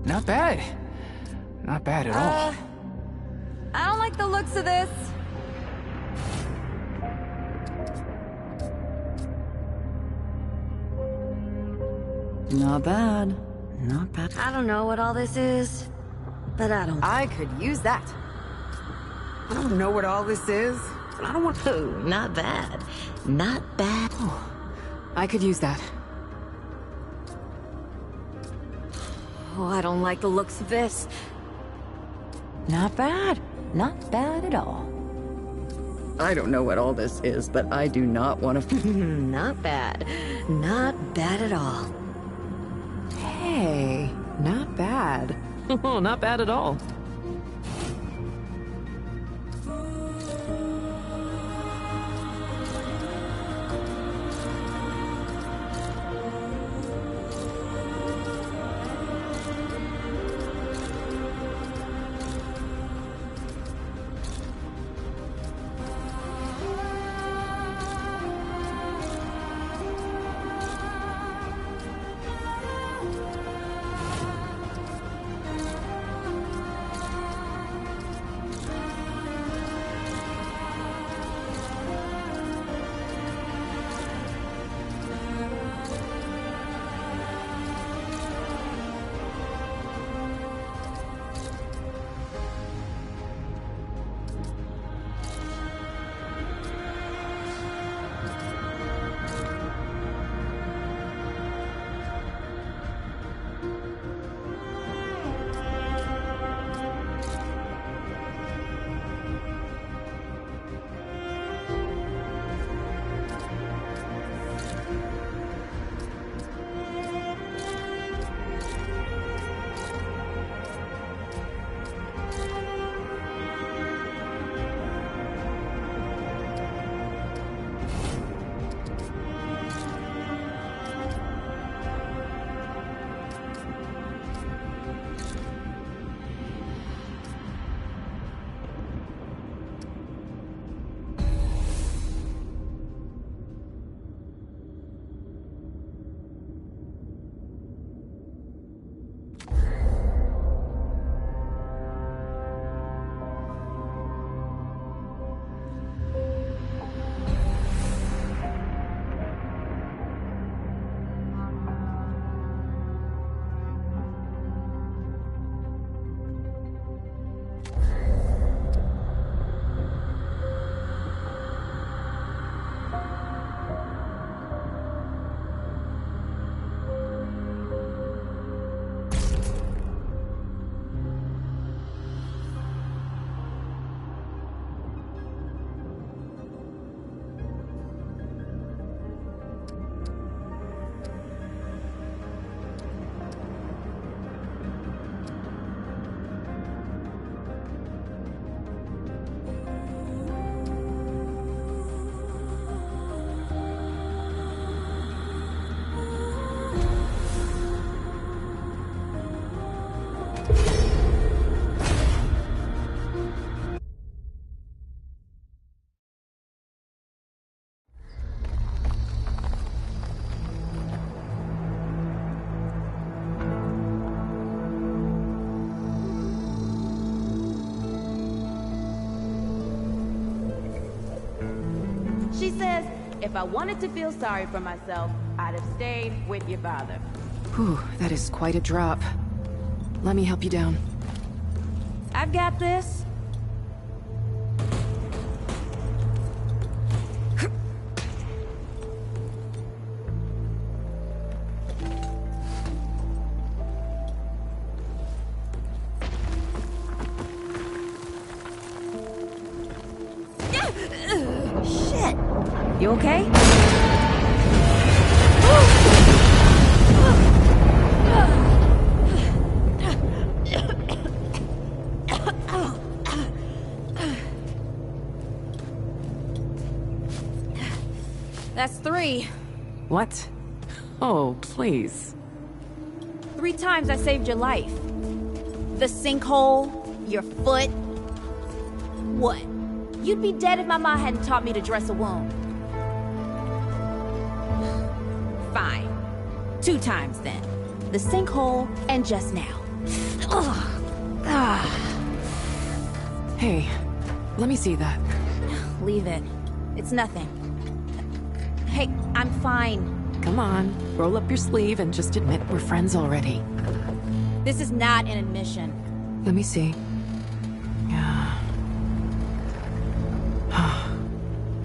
Not bad. Not bad at all. I don't like the looks of this. Not bad. Not bad. I don't know what all this is, but I don't. I could use that. I don't know what all this is, but I don't want to. Ooh, not bad. Not bad. I could use that. Oh, I don't like the looks of this. Not bad. Not bad at all. I don't know what all this is, but I do not want to. Not bad. Not bad at all. Hey, not bad. Not bad at all. She says, if I wanted to feel sorry for myself, I'd have stayed with your father. Whew, that is quite a drop. Let me help you down. I've got this. Shit! You okay? That's 3. What? Oh, please. 3 times I saved your life. The sinkhole, your foot. What? You'd be dead if my mom hadn't taught me to dress a wound. Fine. 2 times then. The sinkhole and just now. Hey, let me see that. Leave it. It's nothing. Hey, I'm fine. Come on, roll up your sleeve and just admit we're friends already. This is not an admission. Let me see. Yeah.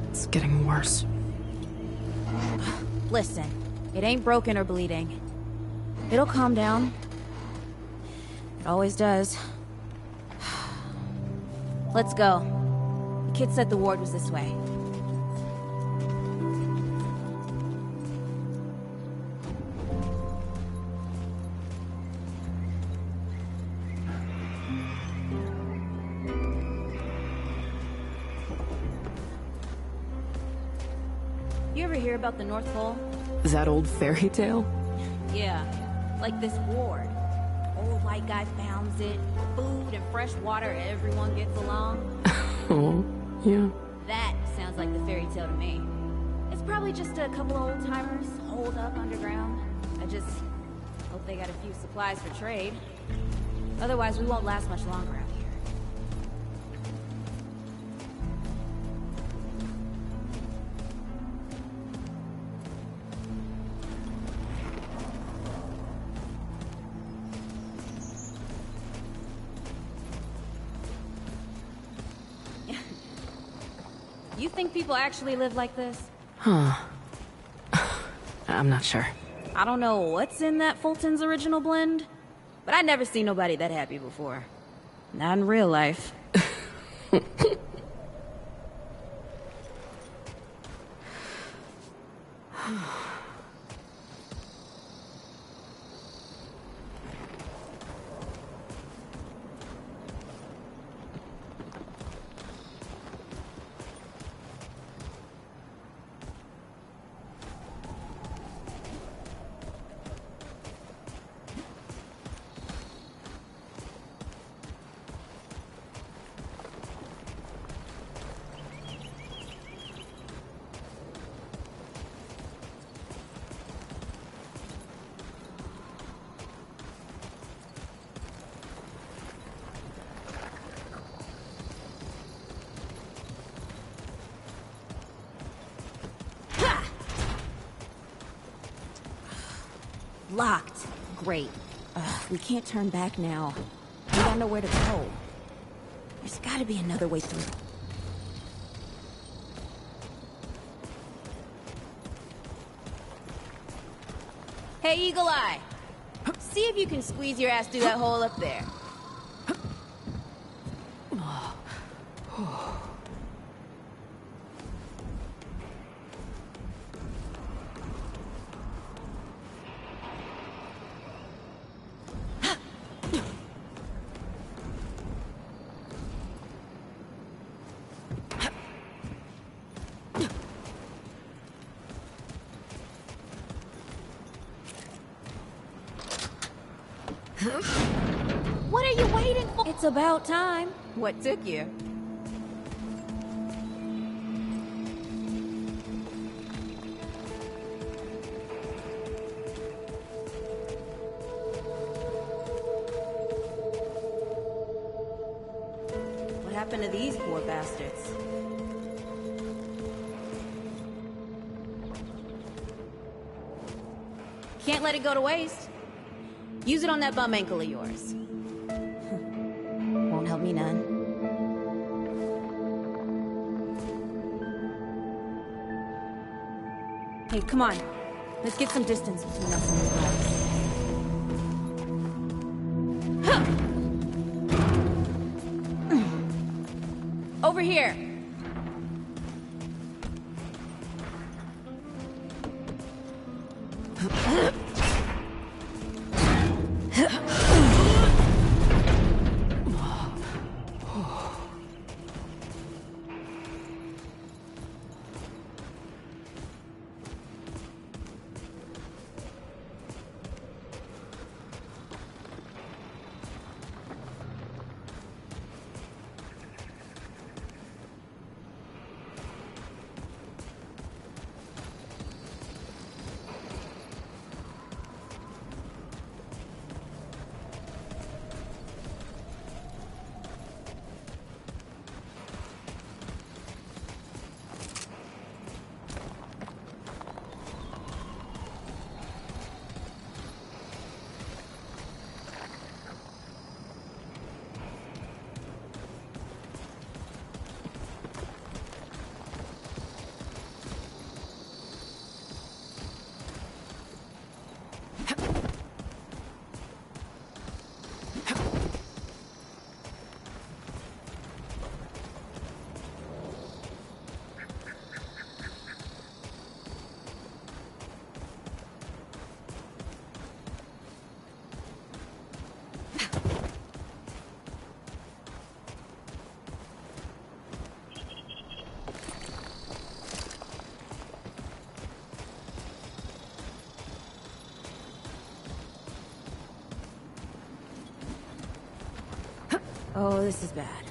It's getting worse. Listen, it ain't broken or bleeding. It'll calm down. It always does. Let's go. The kid said the ward was this way. You ever hear about the North Pole? Is that old fairy tale? Yeah, like this ward. Old white guy founds it. Food and fresh water, everyone gets along. Oh, yeah. That sounds like the fairy tale to me. It's probably just a couple of old-timers holed up underground. I just hope they got a few supplies for trade. Otherwise, we won't last much longer out here. You think people actually live like this? Huh. I'm not sure. I don't know what's in that Fulton's original blend, but I never seen nobody that happy before. Not in real life. Locked. Great. We can't turn back now. We got nowhere to go. There's gotta be another way through. Hey, Eagle Eye! See if you can squeeze your ass through that hole up there. What are you waiting for? It's about time. What took you? What happened to these poor bastards? Can't let it go to waste. Use it on that bum ankle of yours. Won't help me none. Hey, come on. Let's get some distance between us and these guys. Over here. Oh, this is bad.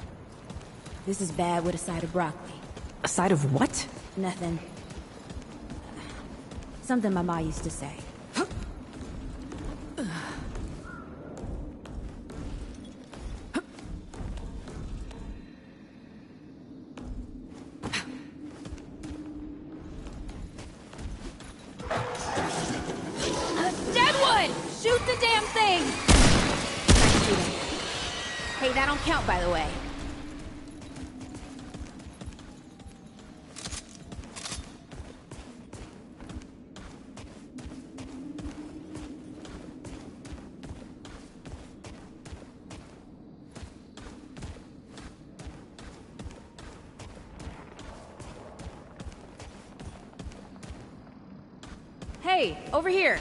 This is bad with a side of broccoli. A side of what? Nothing. Something my ma used to say. Deadwood! Shoot the damn thing! Hey, that don't count, by the way. Hey, over here.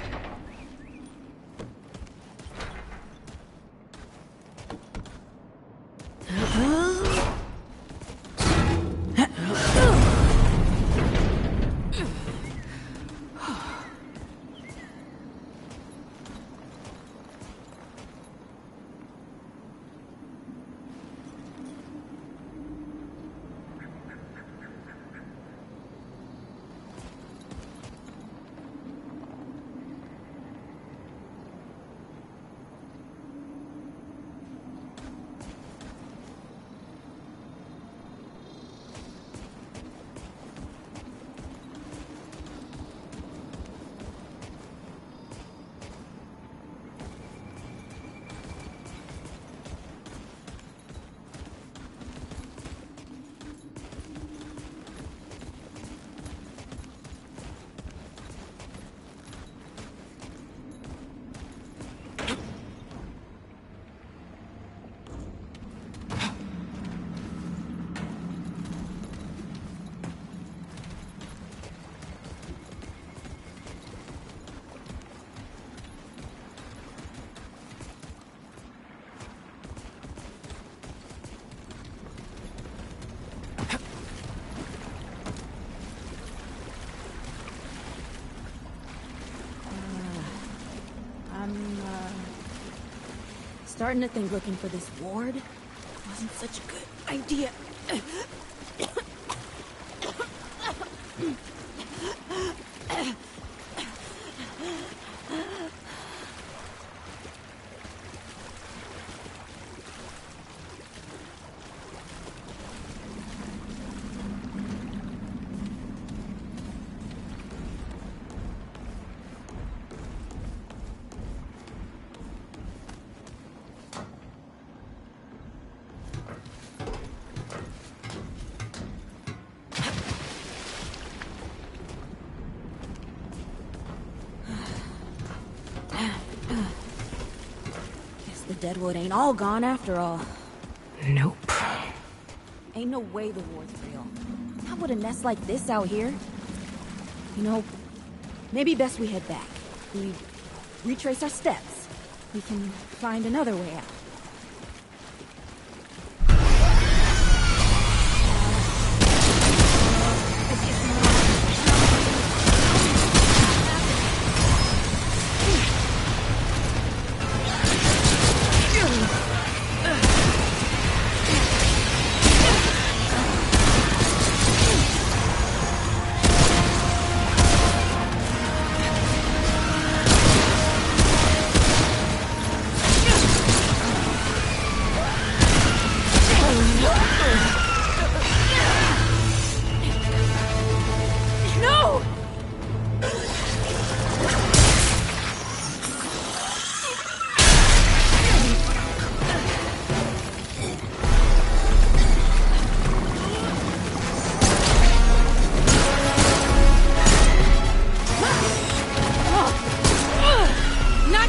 Starting to think looking for this ward wasn't such a good idea. Deadwood ain't all gone after all. Nope. Ain't no way the ward's real. Not with a nest like this out here. You know, maybe best we head back. We retrace our steps. We can find another way out.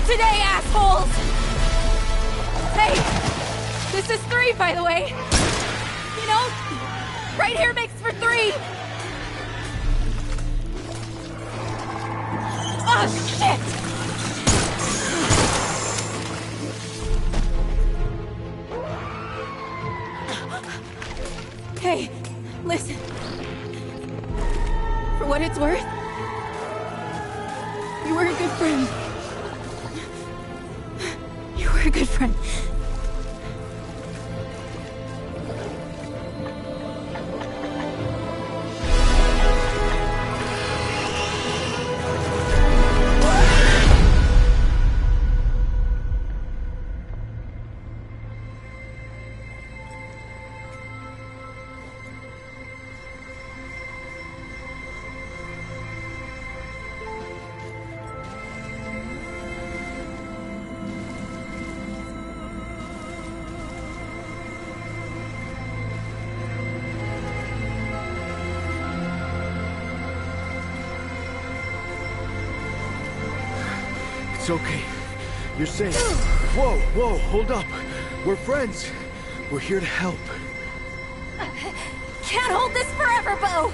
Today, assholes! Hey, this is 3, by the way. You know, right here makes for 3. Oh, shit! Hey, listen. For what it's worth, you were a good friend. You were a good friend. It's okay. You're safe. Whoa, whoa, hold up. We're friends. We're here to help. Can't hold this forever, Bo!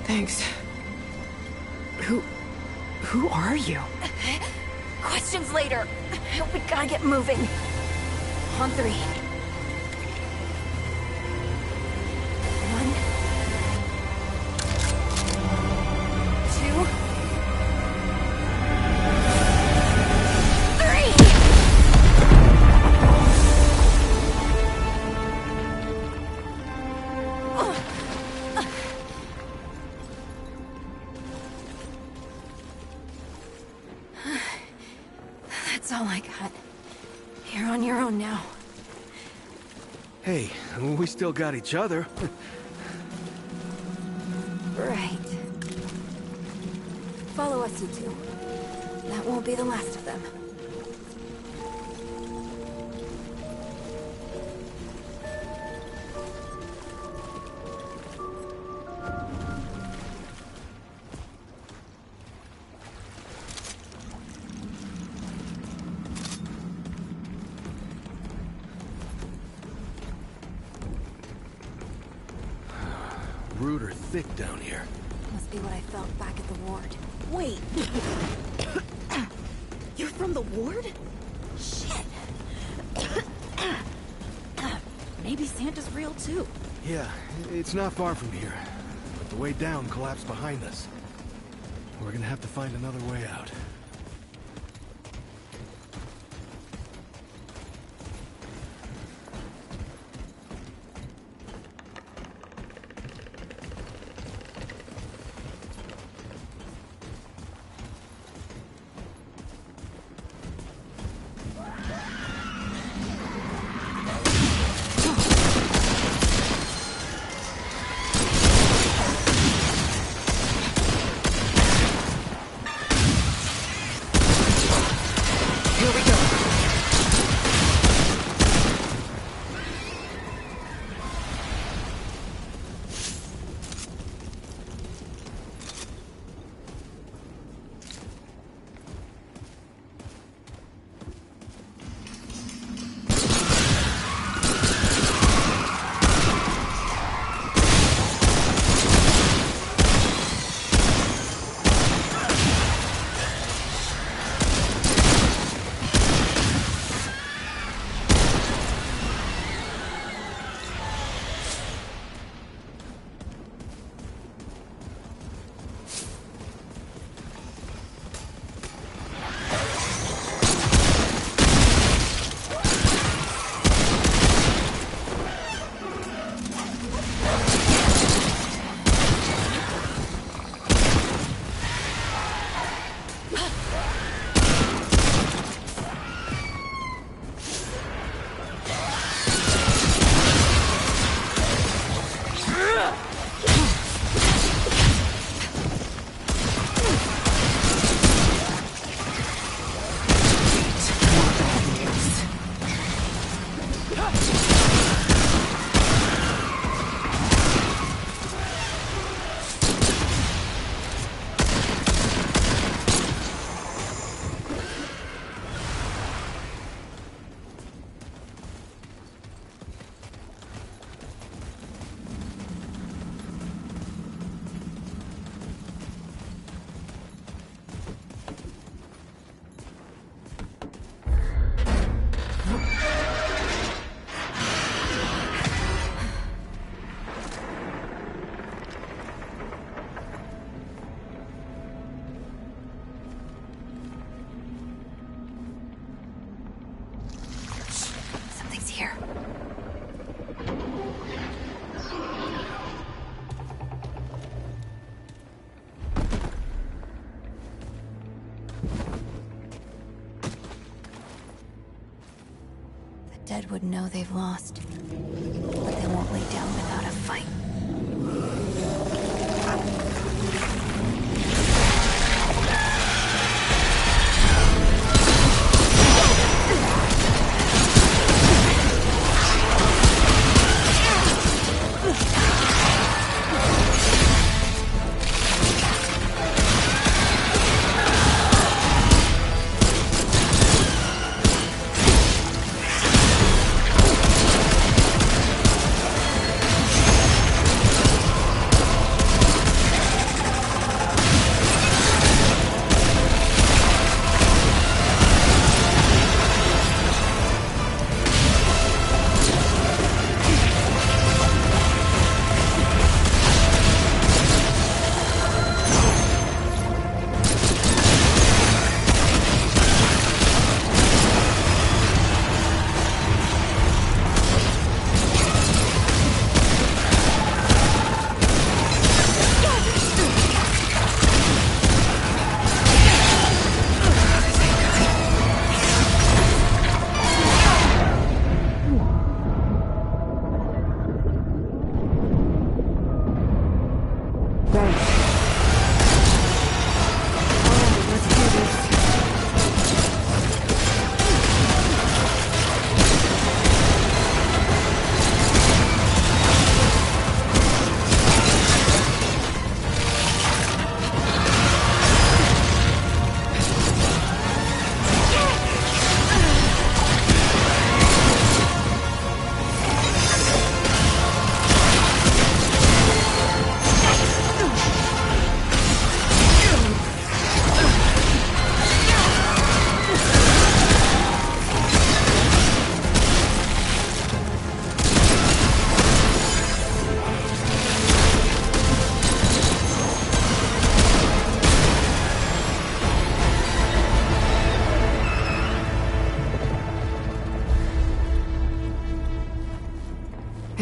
Thanks. Who are you? Questions later. We gotta get moving. On 3. 1, 2, 3. That's all I got. You're on your own now. Hey, we still got each other. Right. Follow us, you two. That won't be the last of them. Rude or thick down here. Must be what I felt back at the ward. Wait. You're from the ward? Shit. Maybe Santa's real too. Yeah, it's not far from here. But the way down collapsed behind us. We're gonna have to find another way out. Dead would know they've lost, but they won't lay down without a fight.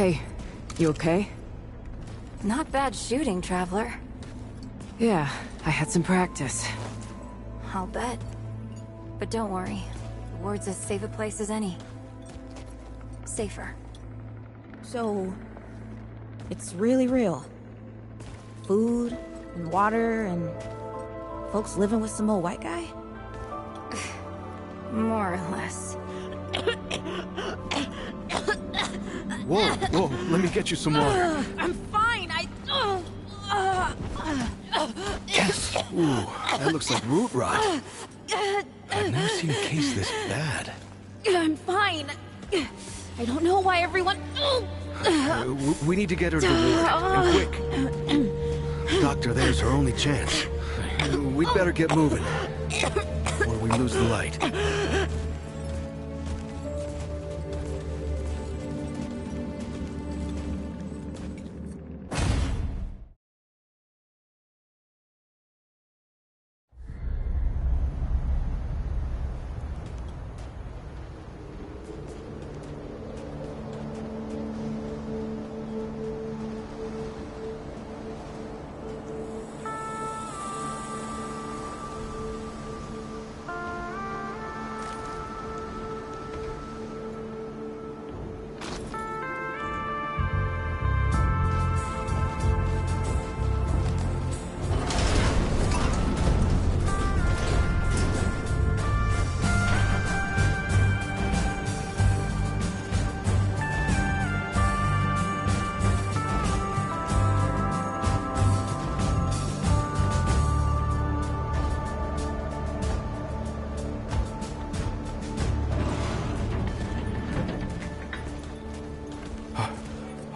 Hey, you okay? Not bad shooting, Traveler. Yeah, I had some practice. I'll bet. But don't worry. The ward's as safe a place as any. Safer. So, it's really real. Food and water and folks living with some old white guy? More or less. Whoa, whoa, let me get you some water. I'm fine, Ooh, that looks like root rot. I've never seen a case this bad. I'm fine. I don't know why everyone... We need to get her to the ward, and quick. Doctor, there's her only chance. We'd better get moving, before we lose the light.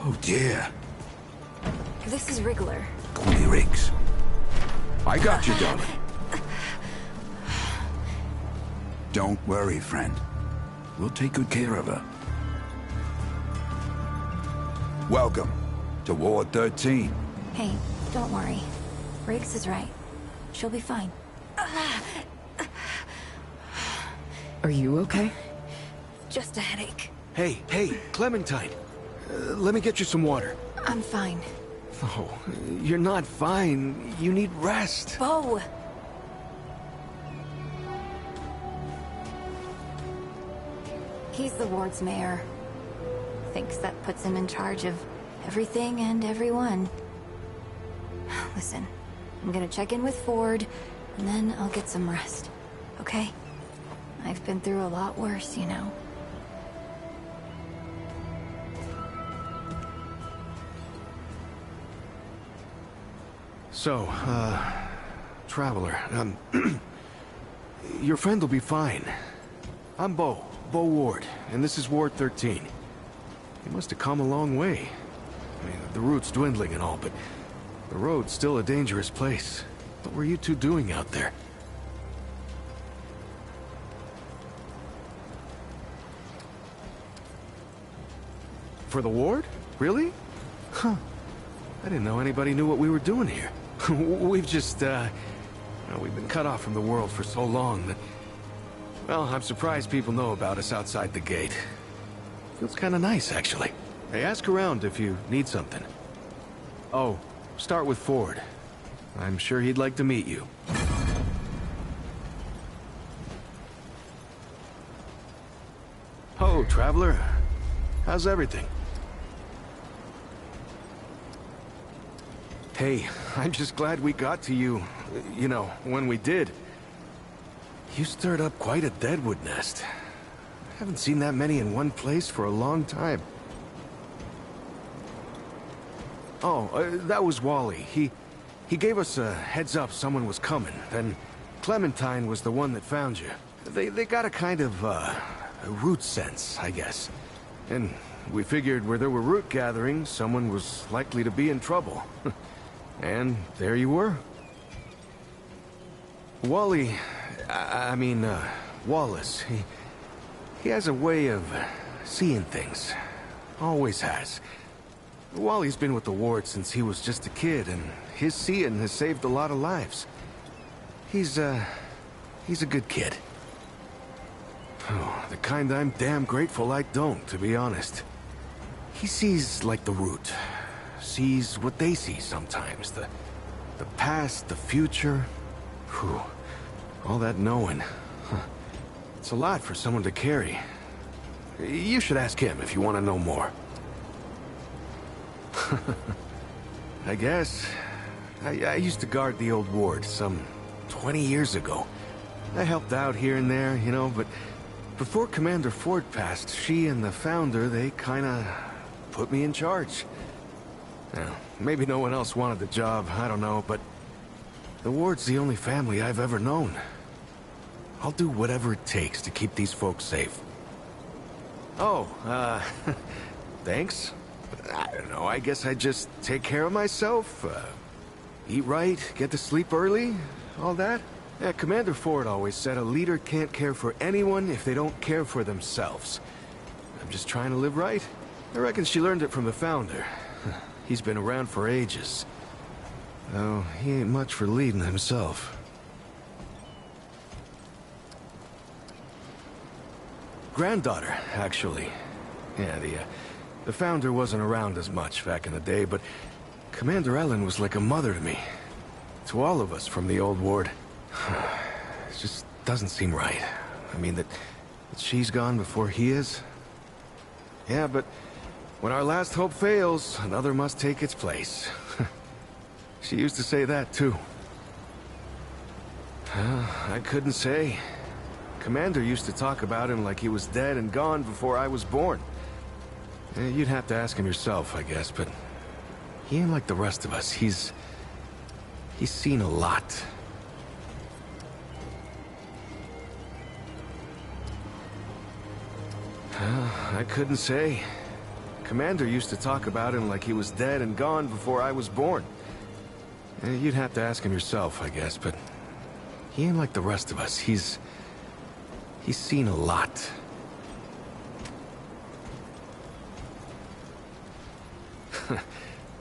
Oh dear. This is Wriggler. Call me Riggs. I got you, darling. Don't worry, friend. We'll take good care of her. Welcome to Ward 13. Hey, don't worry. Riggs is right. She'll be fine. Are you okay? Just a headache. Hey, Clementine. Let me get you some water. I'm fine. Oh, you're not fine. You need rest. Bo! He's the ward's mayor. Thinks that puts him in charge of everything and everyone. Listen, I'm gonna check in with Ford, and then I'll get some rest. Okay? I've been through a lot worse, you know. So, Traveler, your friend will be fine. I'm Bo Ward, and this is Ward 13. He must have come a long way. I mean, the route's dwindling and all, but the road's still a dangerous place. What were you two doing out there? For the ward? Really? Huh. I didn't know anybody knew what we were doing here. We've just, we've been cut off from the world for so long that... Well, I'm surprised people know about us outside the gate. Feels kinda nice, actually. Hey, ask around if you need something. Oh, start with Ford. I'm sure he'd like to meet you. Oh, Traveler. How's everything? Hey, I'm just glad we got to you, you know, when we did. You stirred up quite a deadwood nest. I haven't seen that many in one place for a long time. Oh, that was Wally. He gave us a heads up someone was coming. Then Clementine was the one that found you. They got a kind of, a root sense, I guess. And we figured where there were root gatherings, someone was likely to be in trouble. And there you were. Wally... Wallace, he has a way of seeing things. Always has. Wally's been with the ward since he was just a kid, and his seeing has saved a lot of lives. He's a good kid. Oh, the kind I'm damn grateful I don't, to be honest. He sees like the root. Sees what they see sometimes. The past, the future. Whew. All that knowing. Huh. It's a lot for someone to carry. You should ask him if you want to know more. I guess. I used to guard the old ward some 20 years ago. I helped out here and there, you know, but before Commander Ford passed, she and the Founder, they kinda put me in charge. Now, maybe no one else wanted the job, I don't know, but the ward's the only family I've ever known. I'll do whatever it takes to keep these folks safe. Oh, thanks. I don't know, I guess I just take care of myself, eat right, get to sleep early, all that. Yeah, Commander Ford always said a leader can't care for anyone if they don't care for themselves. I'm just trying to live right. I reckon she learned it from the Founder. He's been around for ages. Though he ain't much for leading himself. Granddaughter, actually. Yeah, the Founder wasn't around as much back in the day, but Commander Ellen was like a mother to me. To all of us from the old ward. It just doesn't seem right. I mean, that she's gone before he is. Yeah, but when our last hope fails, another must take its place. She used to say that, too. I couldn't say. Commander used to talk about him like he was dead and gone before I was born. You'd have to ask him yourself, I guess, but he ain't like the rest of us. He's seen a lot. I couldn't say. Commander used to talk about him like he was dead and gone before I was born. You'd have to ask him yourself, I guess, but he ain't like the rest of us. He's seen a lot.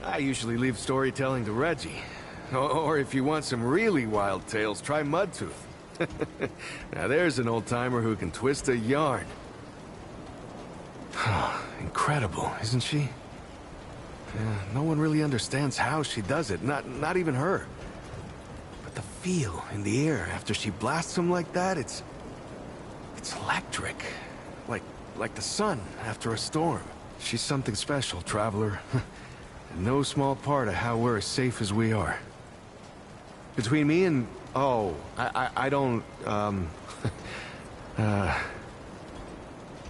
I usually leave storytelling to Reggie. Or if you want some really wild tales, try Mudtooth. Now there's an old-timer who can twist a yarn. Incredible, isn't she? No one really understands how she does it, not even her. But the feel in the air after she blasts them like that, it's electric. Like the sun after a storm. She's something special, Traveler. And no small part of how we're as safe as we are. Between me and... Oh, I don't,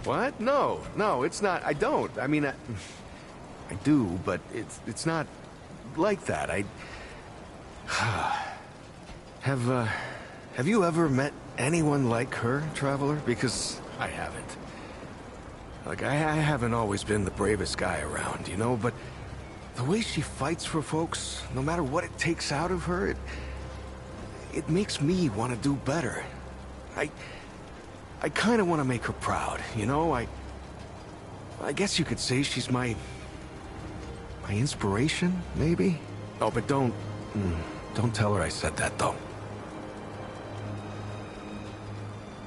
What? No, it's not. I don't. I mean, I do, but it's not like that. Have you ever met anyone like her, Traveler? Because I haven't. Like, I haven't always been the bravest guy around, you know, but the way she fights for folks, no matter what it takes out of her, it makes me want to do better. I kind of want to make her proud, you know? I guess you could say she's my inspiration, maybe? Oh, but don't tell her I said that, though.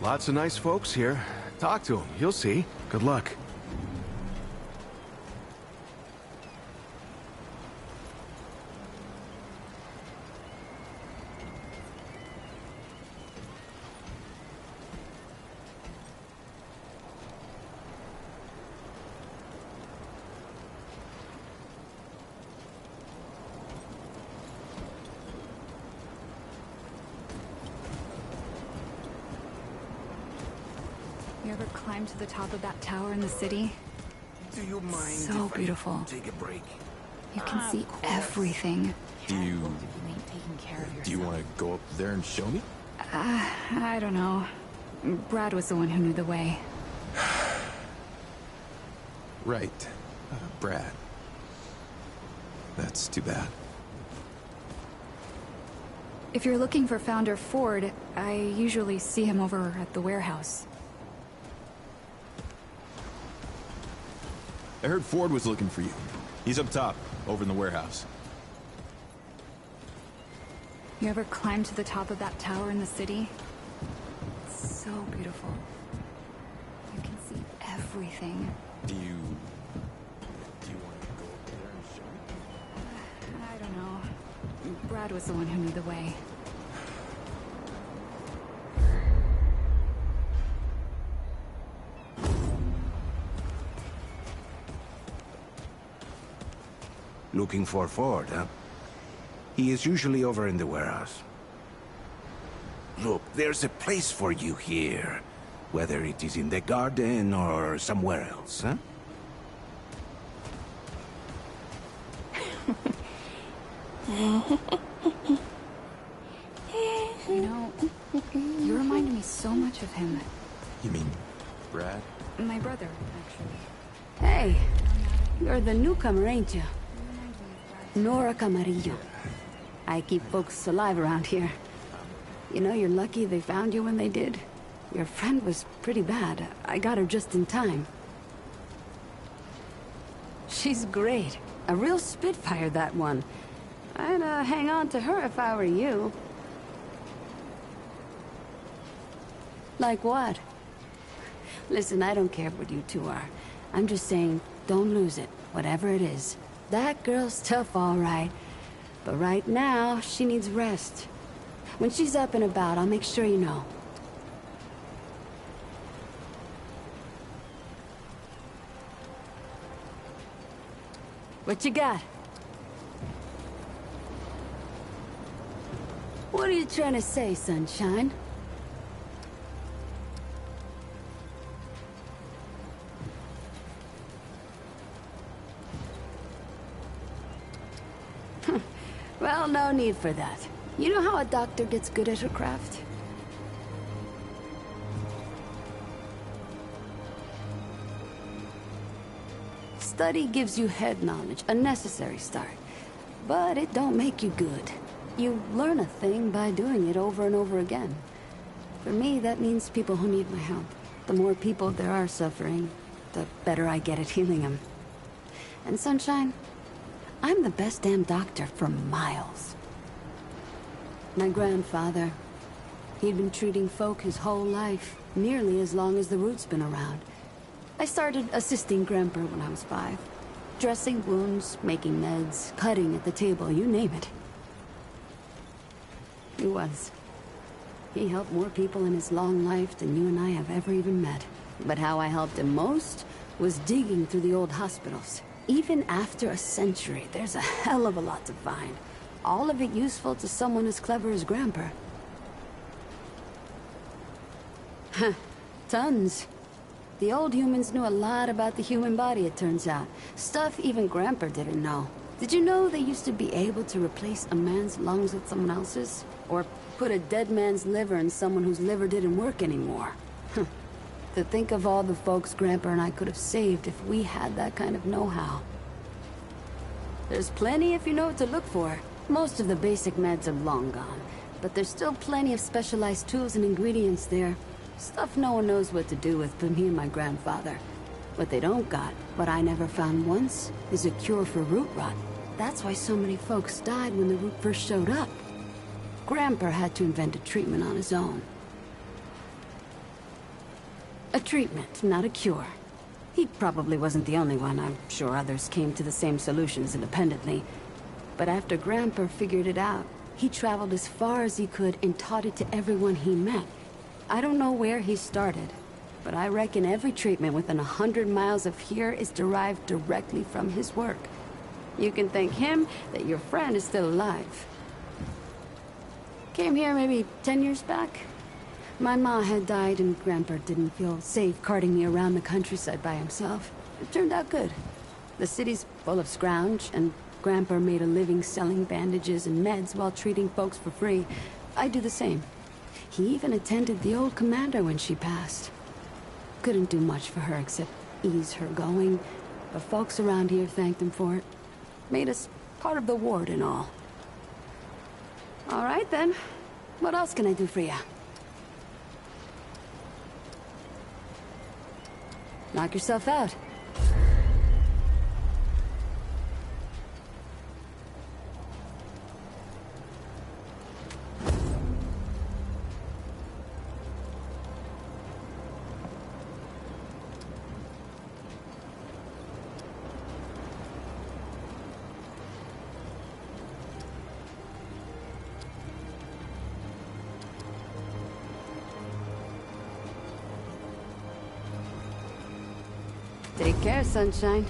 Lots of nice folks here. Talk to them, you'll see. Good luck. You ever climbed to the top of that tower in the city? Do you mind So if beautiful. I take a break? You can see everything. Do you want to go up there and show me? I don't know. Brad was the one who knew the way. Right. Brad. That's too bad. If you're looking for Founder Ford, I usually see him over at the warehouse. I heard Ford was looking for you. He's up top, over in the warehouse. You ever climbed to the top of that tower in the city? It's so beautiful. You can see everything. Do you Brad was the one who knew the way. Looking for Ford, huh? He is usually over in the warehouse. Look, there's a place for you here. Whether it is in the garden or somewhere else, huh? You know, you remind me so much of him. You mean Brad? My brother, actually. Hey, you're the newcomer, ain't you? Nora Camarillo. I keep folks alive around here. You know, you're lucky they found you when they did. Your friend was pretty bad. I got her just in time. She's great. A real spitfire, that one. I'd hang on to her if I were you. Like what? Listen, I don't care what you two are. I'm just saying, don't lose it, whatever it is. That girl's tough, all right. But right now, she needs rest. When she's up and about, I'll make sure you know. What you got? What are you trying to say, sunshine? Well, no need for that. You know how a doctor gets good at her craft? Study gives you head knowledge, a necessary start. But it don't make you good. You learn a thing by doing it over and over again. For me, that means people who need my help. The more people there are suffering, the better I get at healing them. And Sunshine, I'm the best damn doctor for miles. My grandfather, he'd been treating folk his whole life, nearly as long as the root's been around. I started assisting Grandpa when I was 5. Dressing wounds, making meds, cutting at the table, you name it. He was. He helped more people in his long life than you and I have ever even met. But how I helped him most was digging through the old hospitals. Even after a century, there's a hell of a lot to find. All of it useful to someone as clever as Grandpa. Huh. Tons. The old humans knew a lot about the human body, it turns out. Stuff even Grandpa didn't know. Did you know they used to be able to replace a man's lungs with someone else's? Or put a dead man's liver in someone whose liver didn't work anymore? To think of all the folks Grandpa and I could have saved if we had that kind of know-how. There's plenty if you know what to look for. Most of the basic meds are long gone, but there's still plenty of specialized tools and ingredients there. Stuff no one knows what to do with but me and my grandfather. What they don't got, what I never found once, is a cure for root rot. That's why so many folks died when the root first showed up. Grandpa had to invent a treatment on his own. A treatment, not a cure. He probably wasn't the only one. I'm sure others came to the same solutions independently. But after Grandpa figured it out, he traveled as far as he could and taught it to everyone he met. I don't know where he started, but I reckon every treatment within 100 miles of here is derived directly from his work. You can thank him that your friend is still alive. Came here maybe 10 years back. My ma had died and Grandpa didn't feel safe carting me around the countryside by himself. It turned out good. The city's full of scrounge, and Grandpa made a living selling bandages and meds while treating folks for free. I do the same. He even attended the old commander when she passed. Couldn't do much for her except ease her going, but folks around here thanked him for it. Made us part of the ward and all. All right then. What else can I do for you? Knock yourself out. Take care, sunshine.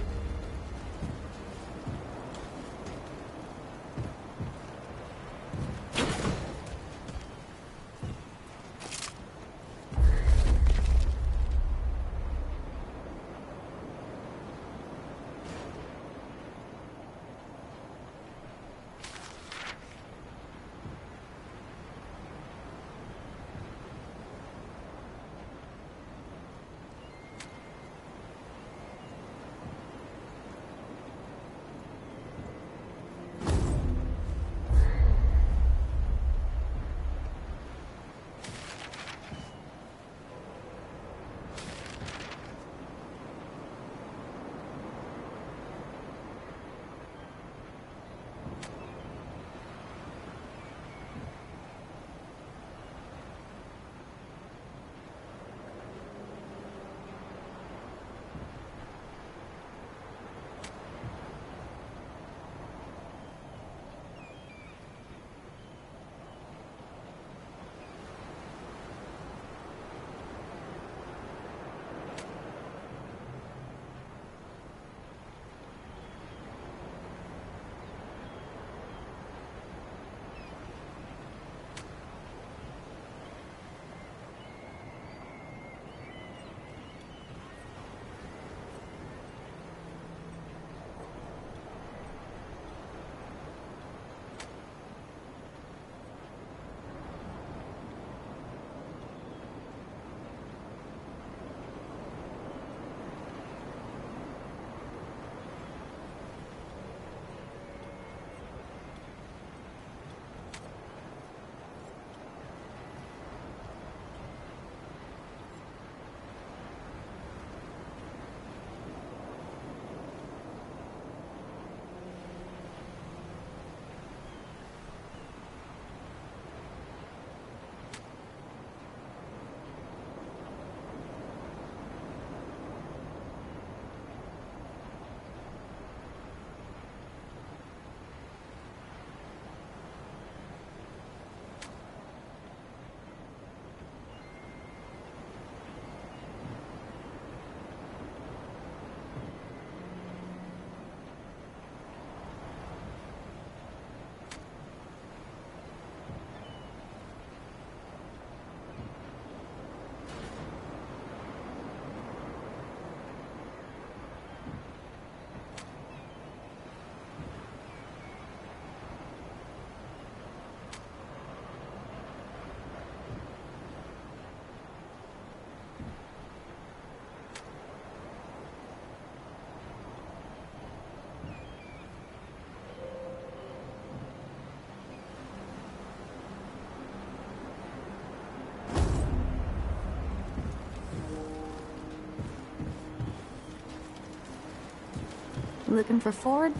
Looking for Ford?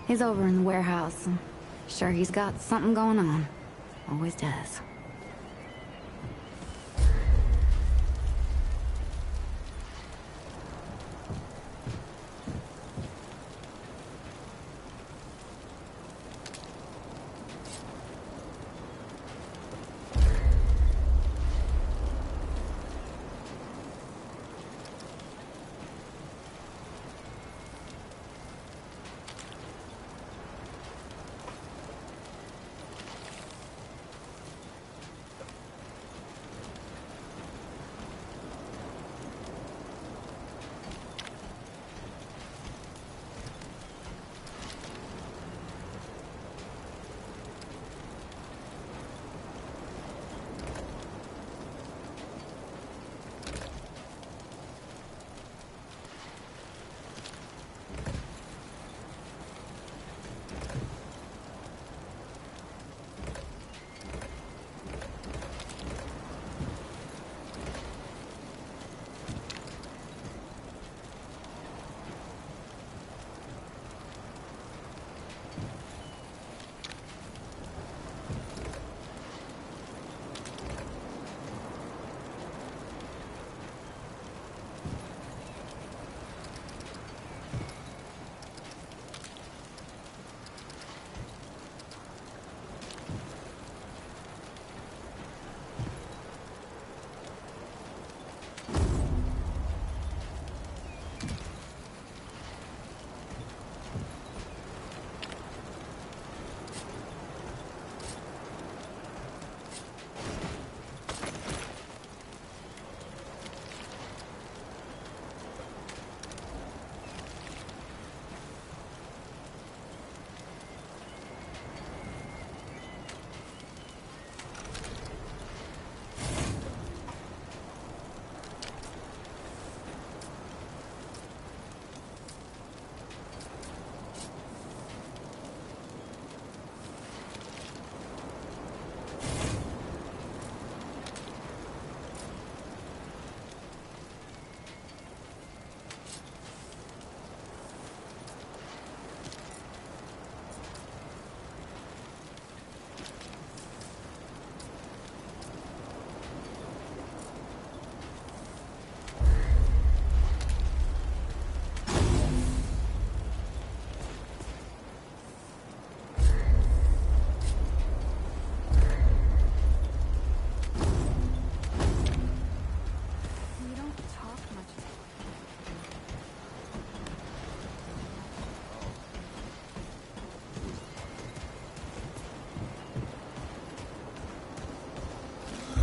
He's over in the warehouse. Sure, he's got something going on. Always does.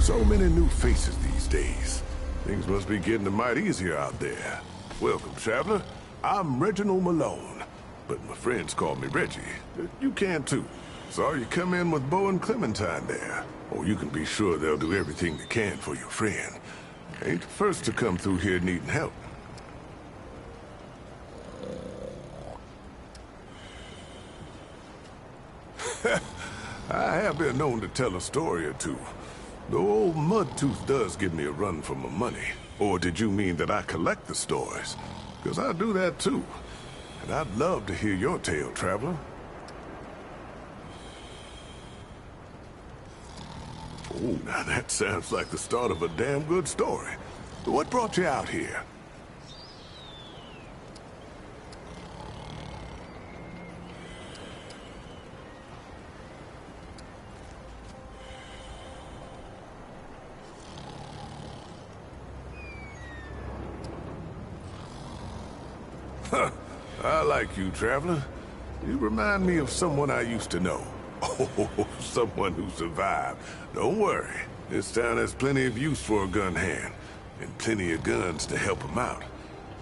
So many new faces these days. Things must be getting a mite easier out there. Welcome, traveler. I'm Reginald Malone, but my friends call me Reggie. You can too. Saw you come in with Bo and Clementine there. Oh, you can be sure they'll do everything they can for your friend. Ain't the first to come through here needing help. I have been known to tell a story or two. Though old Mudtooth does give me a run for my money. Or did you mean that I collect the stories? Because I do that too. And I'd love to hear your tale, traveler. Oh, now that sounds like the start of a damn good story. What brought you out here? I like you, traveler. You remind me of someone I used to know. Oh, someone who survived. Don't worry. This town has plenty of use for a gun hand, and plenty of guns to help him out.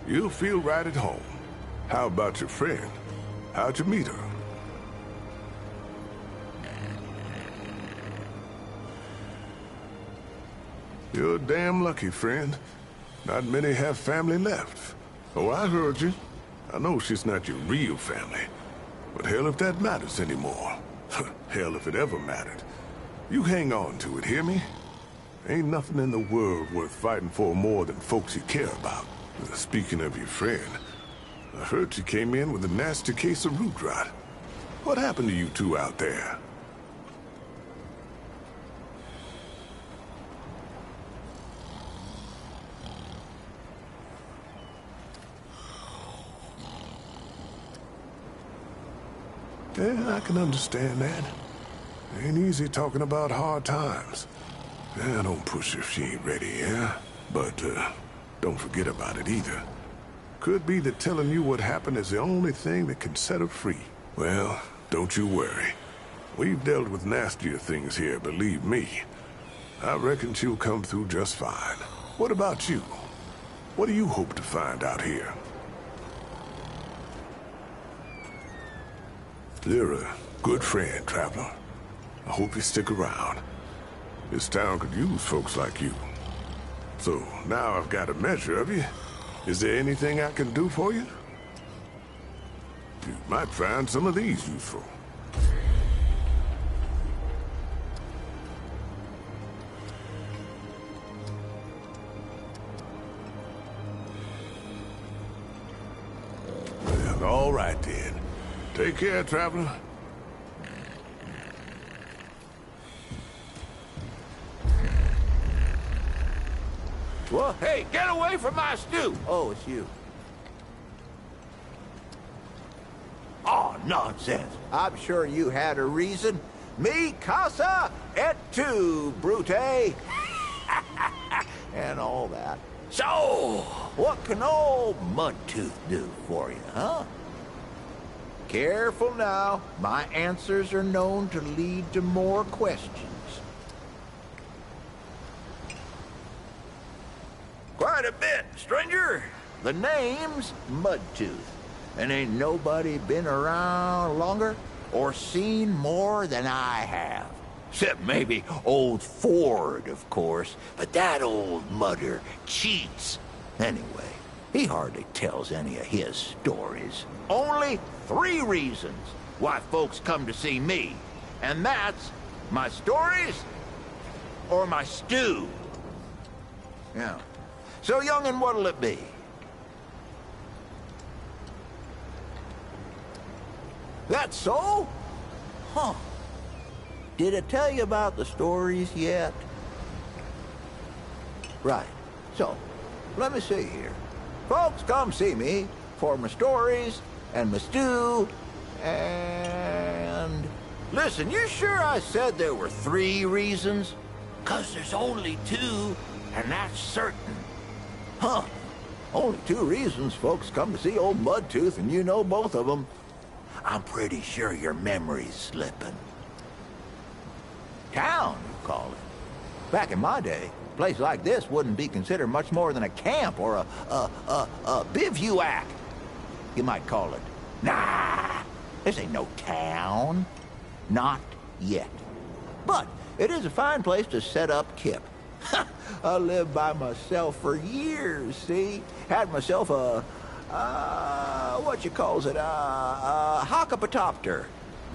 You'll feel right at home. How about your friend? How'd you meet her? You're damn lucky, friend. Not many have family left. Oh, I heard you. I know she's not your real family. But hell if that matters anymore. Hell if it ever mattered. You hang on to it, hear me? Ain't nothing in the world worth fighting for more than folks you care about. Speaking of your friend, I heard she came in with a nasty case of root rot. What happened to you two out there? Yeah, I can understand that. Ain't easy talking about hard times. Yeah, don't push if she ain't ready, yeah? But, don't forget about it either. Could be that telling you what happened is the only thing that can set her free. Well, don't you worry. We've dealt with nastier things here, believe me. I reckon she'll come through just fine. What about you? What do you hope to find out here? You're a good friend, traveler. I hope you stick around. This town could use folks like you. So, now I've got a measure of you. Is there anything I can do for you? You might find some of these useful. Well, all right then. Take care, traveler. Well, hey, get away from my stew! Oh, it's you. Oh, nonsense. I'm sure you had a reason. Mi casa et tu, Brute. And all that. So, what can old Mudtooth do for you, huh? Careful now. My answers are known to lead to more questions. Quite a bit, stranger. The name's Mudtooth. And ain't nobody been around longer or seen more than I have. Except maybe old Ford, of course. But that old mudder cheats. Anyway, he hardly tells any of his stories. Only 3 reasons why folks come to see me. And that's my stories or my stew. Yeah. So, young'un, what'll it be? That so? Huh. Did it tell you about the stories yet? Right. So, let me see here. Folks come see me for my stories and my stew and... Listen, you sure I said there were 3 reasons? 'Cause there's only 2, and that's certain. Huh. Only 2 reasons folks come to see old Mudtooth, and you know both of them. I'm pretty sure your memory's slipping. Town, you call it. Back in my day, a place like this wouldn't be considered much more than a camp or a bivouac. You might call it. Nah, this ain't no town. Not yet. But it is a fine place to set up Kip. I lived by myself for years, see? Had myself a what you calls it, a hockapatopter.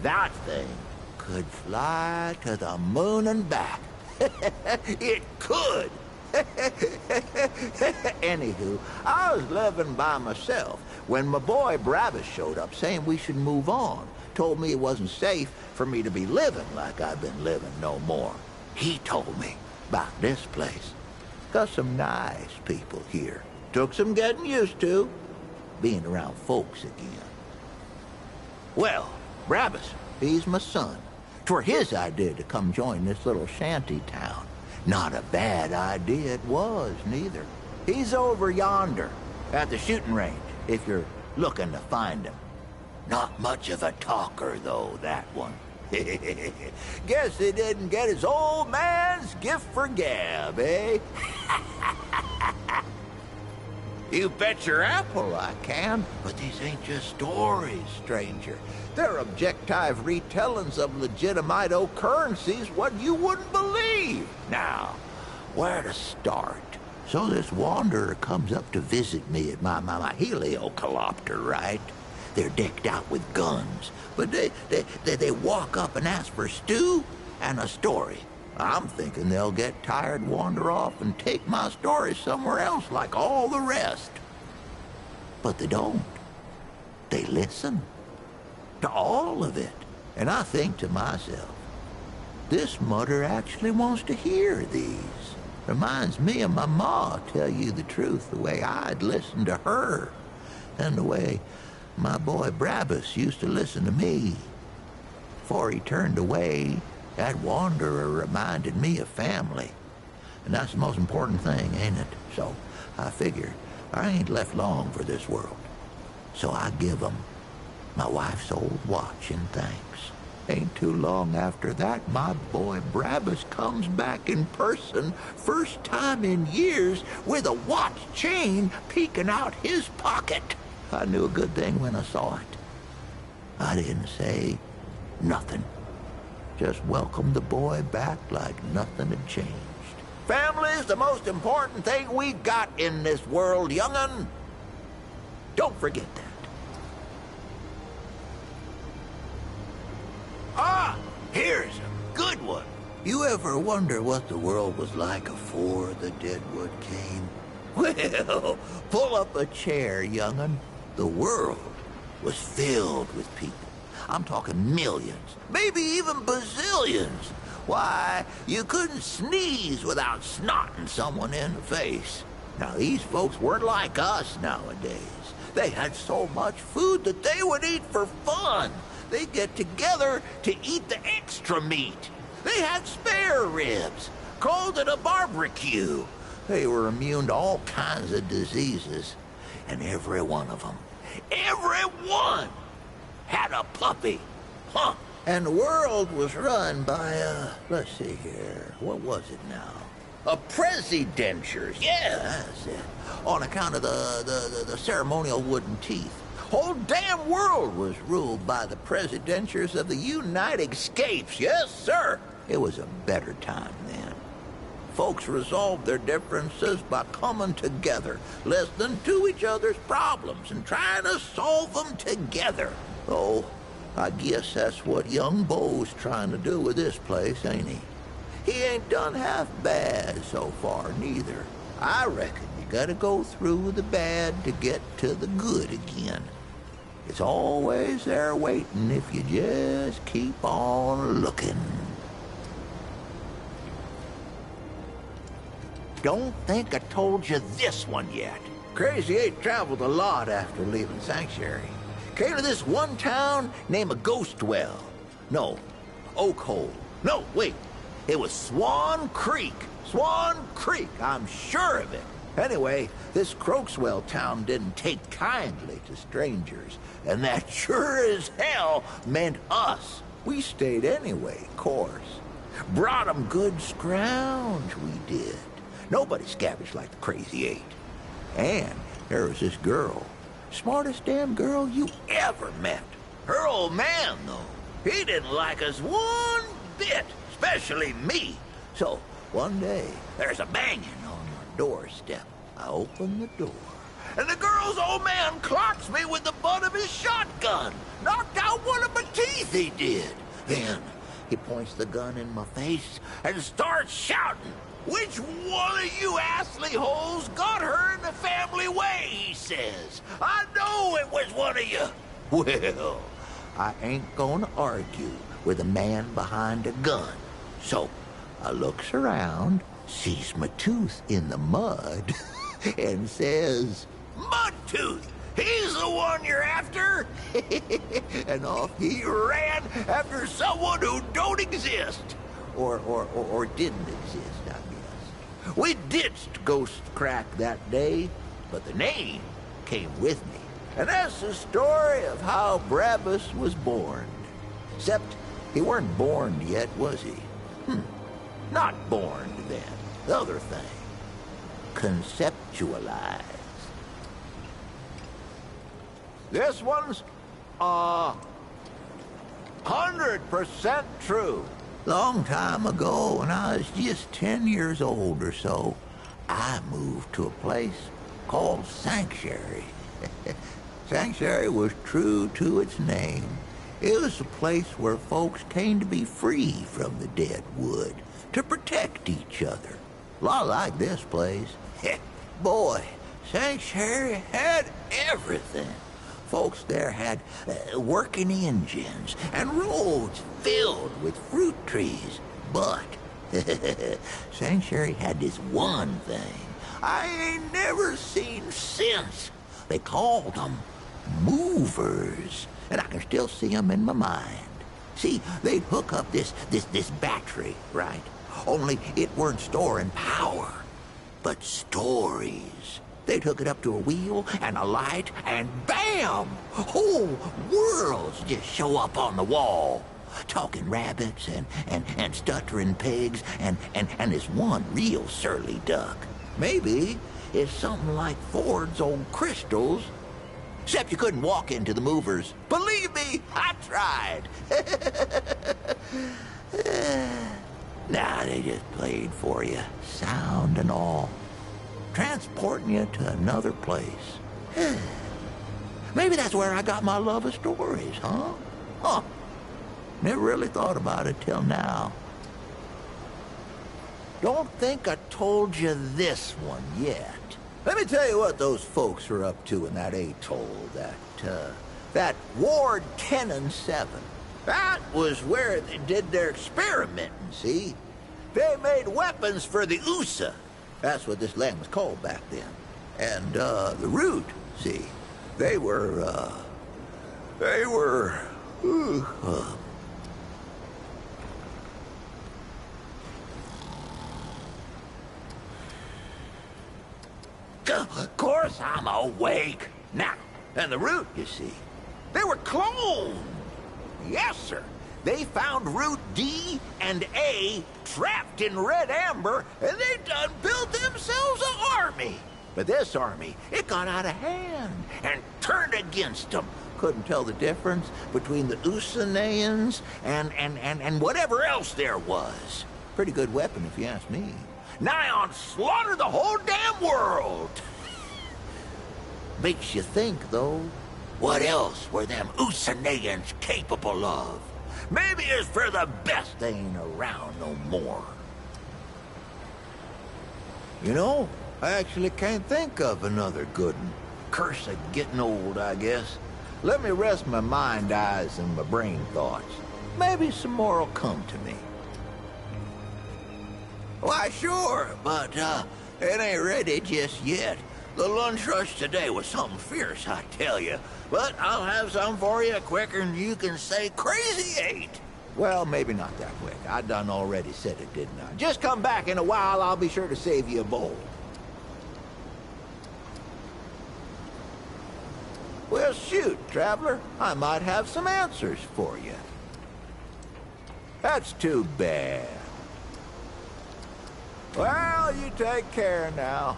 That thing could fly to the moon and back. It could. Anywho, I was living by myself when my boy Brabus showed up saying we should move on. Told me it wasn't safe for me to be living like I've been living no more. He told me about this place. Got some nice people here. Took some getting used to, being around folks again. Well, Brabus, he's my son. 'Twere his idea to come join this little shanty town. Not a bad idea it was, neither. He's over yonder, at the shooting range, if you're looking to find him. Not much of a talker, though, that one. Guess he didn't get his old man's gift for gab, eh? You bet your apple I can, but these ain't just stories, stranger. They're objective retellings of legitimate occurrences what you wouldn't believe. Now, where to start? So this wanderer comes up to visit me at my heliocopter, right? They're decked out with guns, but they walk up and ask for stew and a story. I'm thinking they'll get tired, wander off, and take my story somewhere else like all the rest. But they don't. They listen to all of it. And I think to myself, this mother actually wants to hear these. Reminds me of my ma, tell you the truth, the way I'd listen to her, and the way my boy Brabus used to listen to me. Before he turned away, that wanderer reminded me of family. And that's the most important thing, ain't it? So I figure I ain't left long for this world. So I give 'em my wife's old watch in thanks. Ain't too long after that, my boy Brabus comes back in person, first time in years, with a watch chain peeking out his pocket. I knew a good thing when I saw it. I didn't say nothing. Just welcomed the boy back like nothing had changed. Family's the most important thing we got in this world, young'un. Don't forget that. Ah, here's a good one. You ever wonder what the world was like afore the Deadwood came? Well, pull up a chair, young'un. The world was filled with people. I'm talking millions, maybe even bazillions. Why, you couldn't sneeze without snotting someone in the face. Now, these folks weren't like us nowadays. They had so much food that they would eat for fun. They'd get together to eat the extra meat. They had spare ribs, called it a barbecue. They were immune to all kinds of diseases. And every one of them, every one, had a puppy. Huh. And the world was run by, let's see here, what was it now? A presidentures, yeah, that's it. On account of the ceremonial wooden teeth. Whole damn world was ruled by the presidentures of the United States, yes, sir. It was a better time then. Folks resolved their differences by coming together, listening to each other's problems and trying to solve them together. Oh, I guess that's what young Bo's trying to do with this place, ain't he? He ain't done half bad so far, neither. I reckon you gotta go through the bad to get to the good again. It's always there waiting if you just keep on looking. Don't think I told you this one yet. Crazy 8 traveled a lot after leaving Sanctuary. Came to this one town named Ghostwell. No, Oak Hole. No, wait. It was Swan Creek. Swan Creek, I'm sure of it. Anyway, this Croakswell town didn't take kindly to strangers, and that sure as hell meant us. We stayed anyway, of course. Brought 'em good scrounge, we did. Nobody scavenged like the Crazy Eight. And there was this girl. Smartest damn girl you ever met. Her old man, though, he didn't like us one bit, especially me. So, one day, there's a banging on our doorstep. I open the door, and the girl's old man clocks me with the butt of his shotgun. Knocked out one of my teeth, he did. Then, he points the gun in my face and starts shouting, "Which one of you assley holes got her in the family way?" he says. "I know it was one of you." Well, I ain't gonna argue with a man behind a gun. So, I looks around, sees my tooth in the mud, and says, "Mudtooth, he's the one you're after." And off he ran after someone who don't exist. Or didn't exist, I guess. We ditched Ghost Crack that day, but the name came with me. And that's the story of how Brabus was born. Except he weren't born yet, was he? Not born, then. The other thing. Conceptualized. This one's, 100% true. Long time ago, when I was just 10 years old or so, I moved to a place called Sanctuary. Sanctuary was true to its name. It was a place where folks came to be free from the dead wood, to protect each other. A lot like this place. Boy, Sanctuary had everything. Folks there had working engines and roads filled with fruit trees. But Sanctuary had this one thing I ain't never seen since. They called them movers, and I can still see them in my mind. See, they'd hook up this battery, right? Only it weren't storing power, but stories. They'd hook it up to a wheel and a light, and bam! Whole worlds just show up on the wall. Talking rabbits and stuttering pigs and this one real surly duck. Maybe it's something like Ford's old crystals. Except you couldn't walk into the movers. Believe me, I tried. Nah, they just played for you, sound and all. Transporting you to another place. Maybe that's where I got my love of stories, huh? Never really thought about it till now. Don't think I told you this one yet. Let me tell you what those folks are up to in that atoll, that Ward 10 and 7. That was where they did their experimenting, see? They made weapons for the USA. That's what this land was called back then. And, the Root, see? They were, Of course I'm awake. Now, and the Root, you see, they were cloned. Yes, sir. They found Root D and A trapped in red amber, and they done built themselves an army. But this army, it got out of hand and turned against them. Couldn't tell the difference between the Usanayans and whatever else there was. Pretty good weapon, if you ask me. Nigh on slaughter the whole damn world. Makes you think, though. What else were them Usanayans capable of? Maybe it's for the best they ain't around no more. You know, I actually can't think of another good one. Curse of getting old, I guess. Let me rest my mind eyes and my brain thoughts. Maybe some more will come to me. Why, sure, but, it ain't ready just yet. The lunch rush today was something fierce, I tell you. But I'll have some for you quicker than you can say Crazy Eight. Well, maybe not that quick. I done already said it, didn't I? Just come back in a while, I'll be sure to save you a bowl. Well, shoot, traveler. I might have some answers for you. That's too bad. Well, you take care now.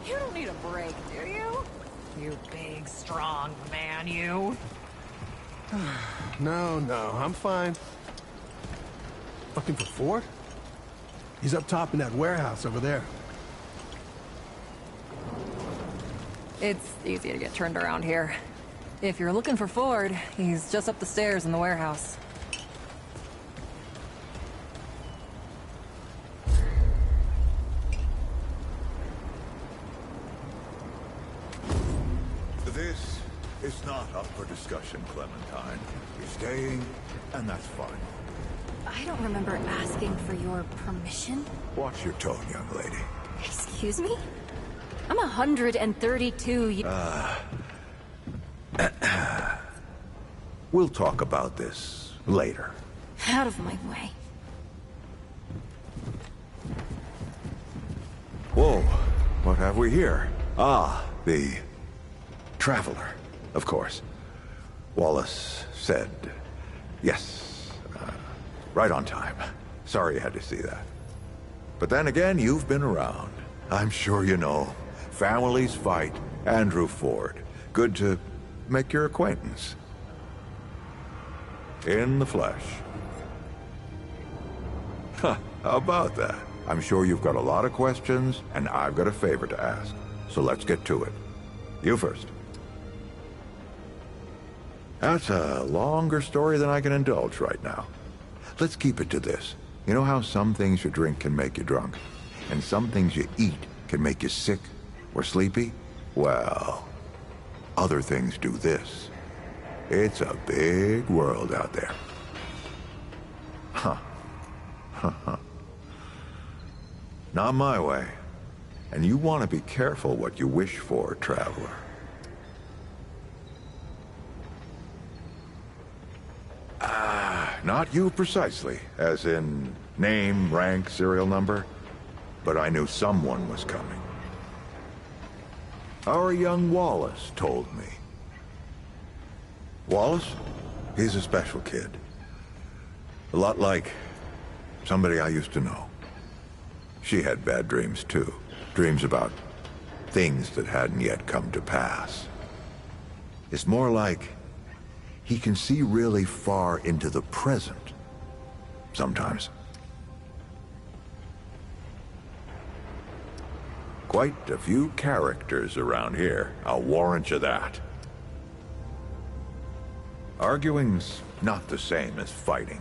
You don't need a break, do you? You big, strong man, you. No, I'm fine. Looking for Ford? He's up top in that warehouse over there. It's easy to get turned around here. If you're looking for Ford, he's just up the stairs in the warehouse. This is not up for discussion, Clementine. You're staying, and that's fine. I don't remember asking for your permission. Watch your tone, young lady. Excuse me? I'm 132 We'll talk about this later. Out of my way. Whoa, what have we here? Ah, the Traveler, of course. Wallace said yes. Right on time. Sorry you had to see that. But then again, you've been around. I'm sure you know. Families fight. Andrew Ford. Good to make your acquaintance. In the flesh. Huh, how about that? I'm sure you've got a lot of questions, and I've got a favor to ask. So let's get to it. You first. That's a longer story than I can indulge right now. Let's keep it to this. You know how some things you drink can make you drunk, and some things you eat can make you sick or sleepy? Well, other things do this. It's a big world out there. Huh. Not my way. And you want to be careful what you wish for, traveler. Not you precisely, as in name, rank, serial number, but I knew someone was coming. Our young Wallace told me. Wallace? He's a special kid. A lot like somebody I used to know. She had bad dreams too. Dreams about things that hadn't yet come to pass. It's more like he can see really far into the present. Sometimes. Quite a few characters around here, I'll warrant you that. Arguing's not the same as fighting.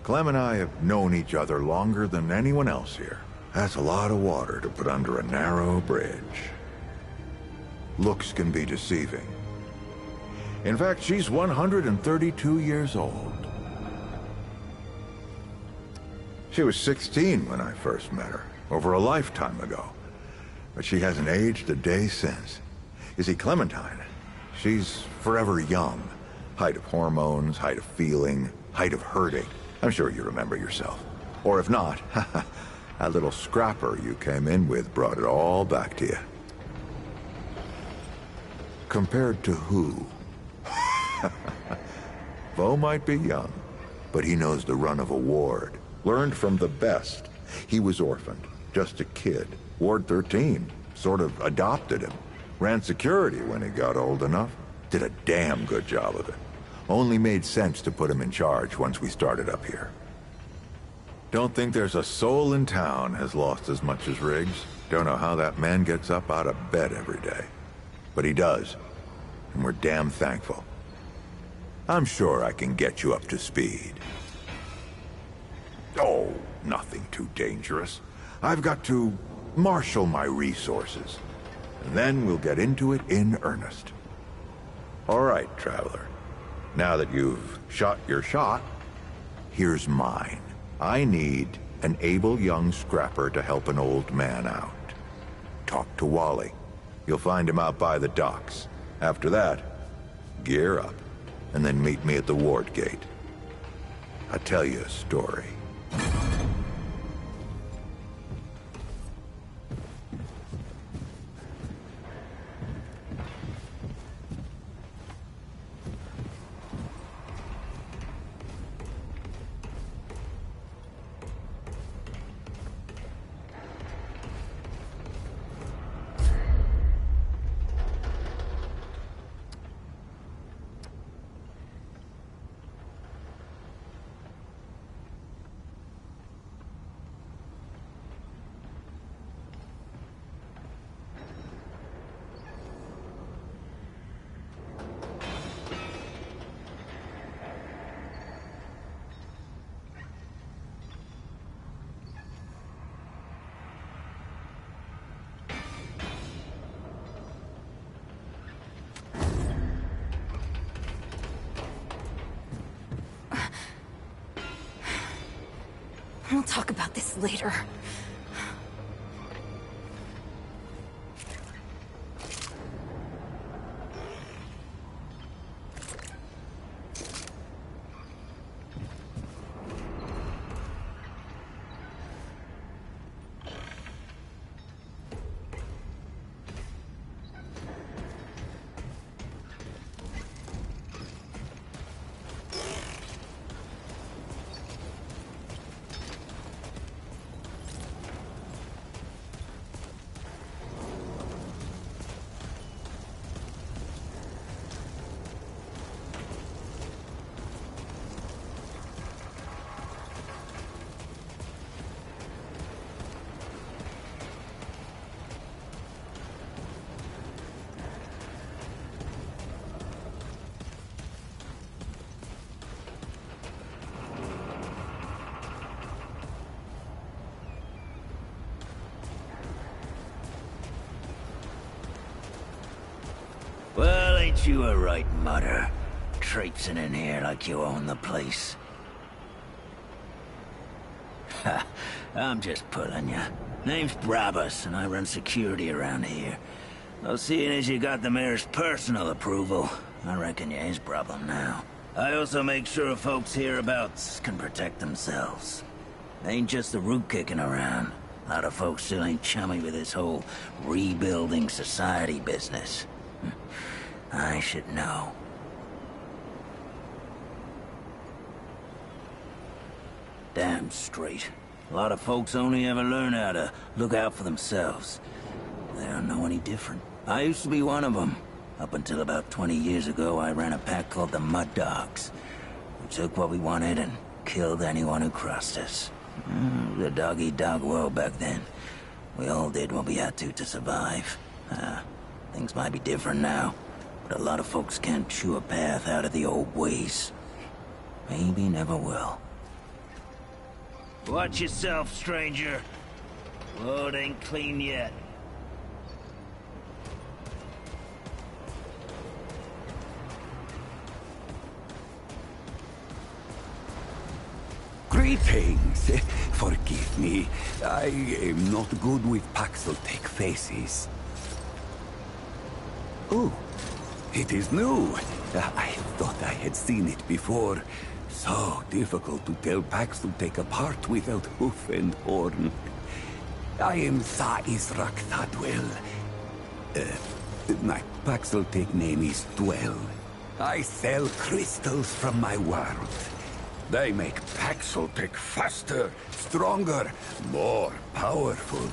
Clem and I have known each other longer than anyone else here. That's a lot of water to put under a narrow bridge. Looks can be deceiving. In fact, she's 132 years old. She was 16 when I first met her, over a lifetime ago. But she hasn't aged a day since. You see, Clementine, she's forever young. Height of hormones, height of feeling, height of hurting. I'm sure you remember yourself. Or if not, that little scrapper you came in with brought it all back to you. Compared to who? Bo might be young, but he knows the run of a ward. Learned from the best. He was orphaned, just a kid. Ward 13 sort of adopted him. Ran security when he got old enough. Did a damn good job of it. Only made sense to put him in charge once we started up here. Don't think there's a soul in town has lost as much as Riggs. Don't know how that man gets up out of bed every day. But he does. And we're damn thankful. I'm sure I can get you up to speed. Oh, nothing too dangerous. I've got to marshal my resources. And then we'll get into it in earnest. All right, traveler. Now that you've shot your shot, here's mine. I need an able young scrapper to help an old man out. Talk to Wally. You'll find him out by the docks. After that, gear up, and then meet me at the ward gate. I'll tell you a story. We'll talk about this later. Well, ain't you a right mutter? Traipsing in here like you own the place. Ha, I'm just pulling ya. Name's Brabus, and I run security around here. Well, seeing as you got the mayor's personal approval, I reckon you his problem now. I also make sure folks hereabouts can protect themselves. Ain't just the root kicking around. A lot of folks still ain't chummy with this whole rebuilding society business. I should know. Damn straight. A lot of folks only ever learn how to look out for themselves. They don't know any different. I used to be one of them. Up until about 20 years ago, I ran a pack called the Mud Dogs. We took what we wanted and killed anyone who crossed us. The dog-eat-dog world back then. We all did what we had to survive. Things might be different now, but a lot of folks can't chew a path out of the old ways. Maybe never will. Watch yourself, stranger. Road ain't clean yet. Greetings. Forgive me. I am not good with Paxel-Tech faces. Oh, it is new. I thought I had seen it before. So difficult to tell Paxel-Tech apart without hoof and horn. I am Sa Israk Thadwell. My Paxel-Tech name is Dwell. I sell crystals from my world. They make Paxel-Tech faster, stronger, more powerful.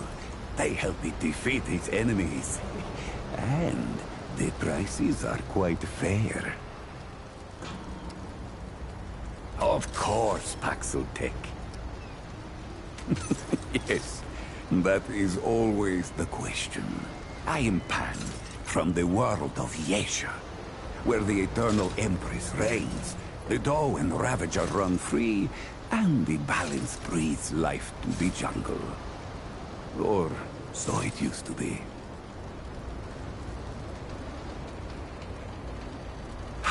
They help it defeat its enemies. And the prices are quite fair. Of course, Paxel-Tech. Yes, that is always the question. I am Pan, from the world of Yesha, where the Eternal Empress reigns. The Doe and Ravager run free, and the balance breathes life to the jungle. Or so it used to be.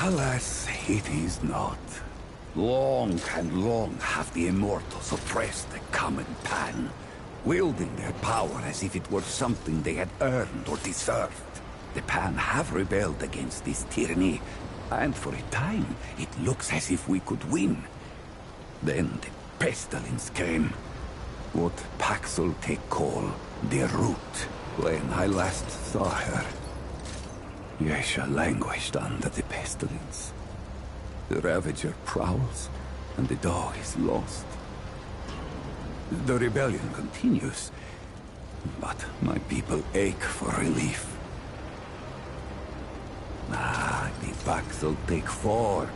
Alas, it is not. Long and long have the Immortals oppressed the common Pan, wielding their power as if it were something they had earned or deserved. The Pan have rebelled against this tyranny, and for a time, it looks as if we could win. Then the pestilence came. What Paxel-Tech call the Root. When I last saw her, Yesha languished under the pestilence. The Ravager prowls, and the Dog is lost. The rebellion continues, but my people ache for relief. The Paxel-Tech Fort,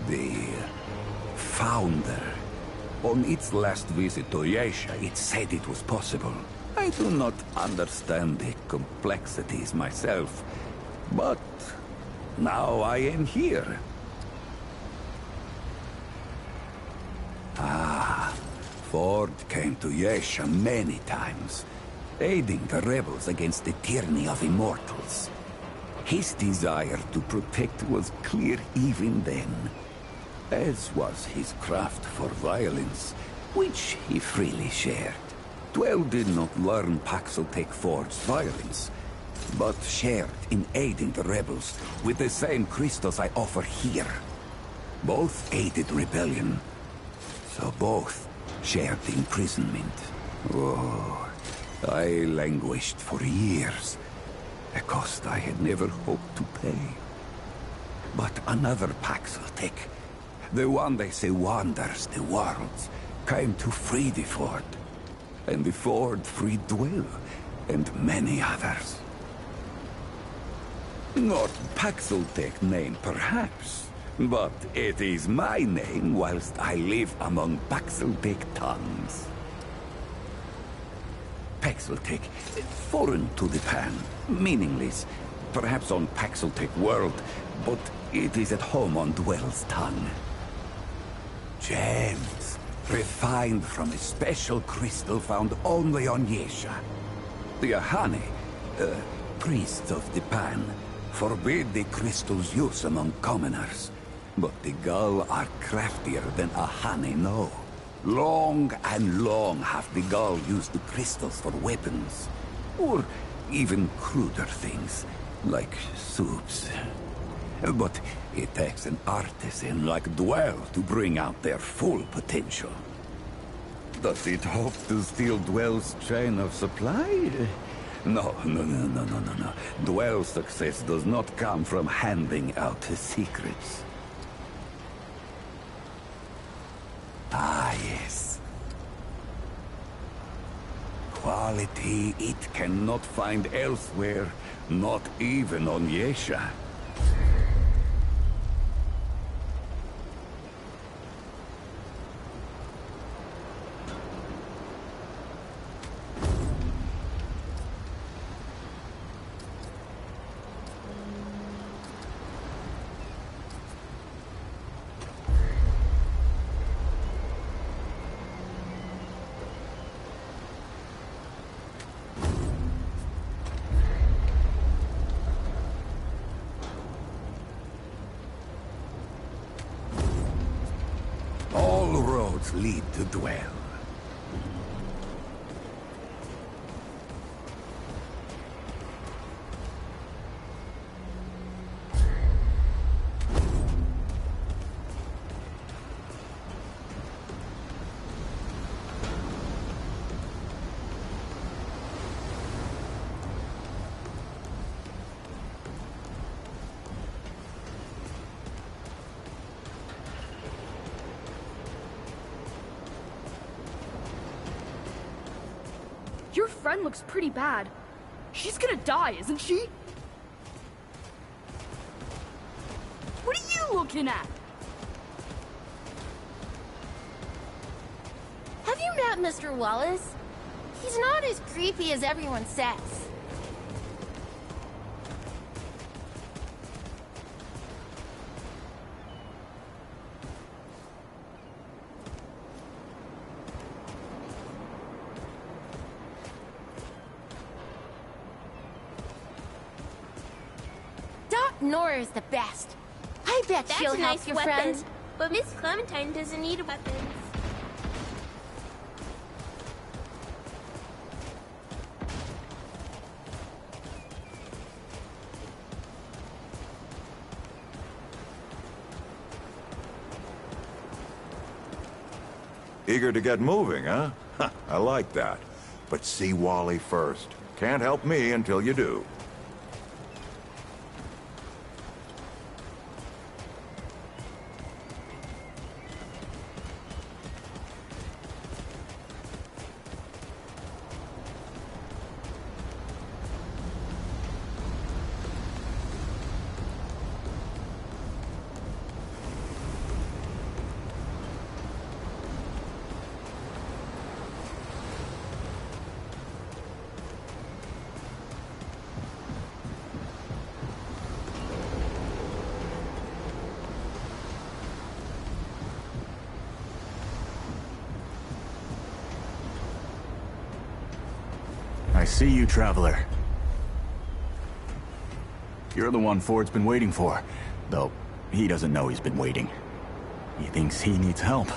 the founder. On its last visit to Yesha, it said it was possible. I do not understand the complexities myself, but now I am here. Ford came to Yesha many times, aiding the rebels against the tyranny of immortals. His desire to protect was clear even then, as was his craft for violence. which he freely shared. Dwell did not learn Paxeltech Ford's violence, but shared in aiding the rebels with the same crystals I offer here. Both aided rebellion, so both shared the imprisonment. Oh, I languished for years, a cost I had never hoped to pay. But another Paxeltech, the one they say wanders the worlds, came to free the Ford. And the Ford freed Dwell, and many others. Not Paxeltech name, perhaps, but it is my name whilst I live among Paxeltech tongues. Paxeltech, foreign to the Pan, meaningless, perhaps on Paxeltech world, but it is at home on Dwell's tongue. Gems, refined from a special crystal found only on Yesha. The Ahane, priests of the Pan, forbid the crystal's use among commoners, but the Gull are craftier than Ahane know. Long and long have the Gull used the crystals for weapons, or even cruder things, like soups. But it takes an artisan like Dwell to bring out their full potential. Does it hope to steal Dwell's chain of supply? No. Dwell's success does not come from handing out his secrets. Ah, yes. Quality it cannot find elsewhere, not even on Yesha. Lead to Dwell. Your friend looks pretty bad. She's gonna die, isn't she? What are you looking at? Have you met Mr. Wallace? He's not as creepy as everyone says. Nora's the best. I bet she'll help your friend. But Miss Clementine doesn't need weapons. Eager to get moving, huh? I like that. But see Wally first. Can't help me until you do. I see you, Traveler. You're the one Ford's been waiting for, though he doesn't know he's been waiting. He thinks he needs help.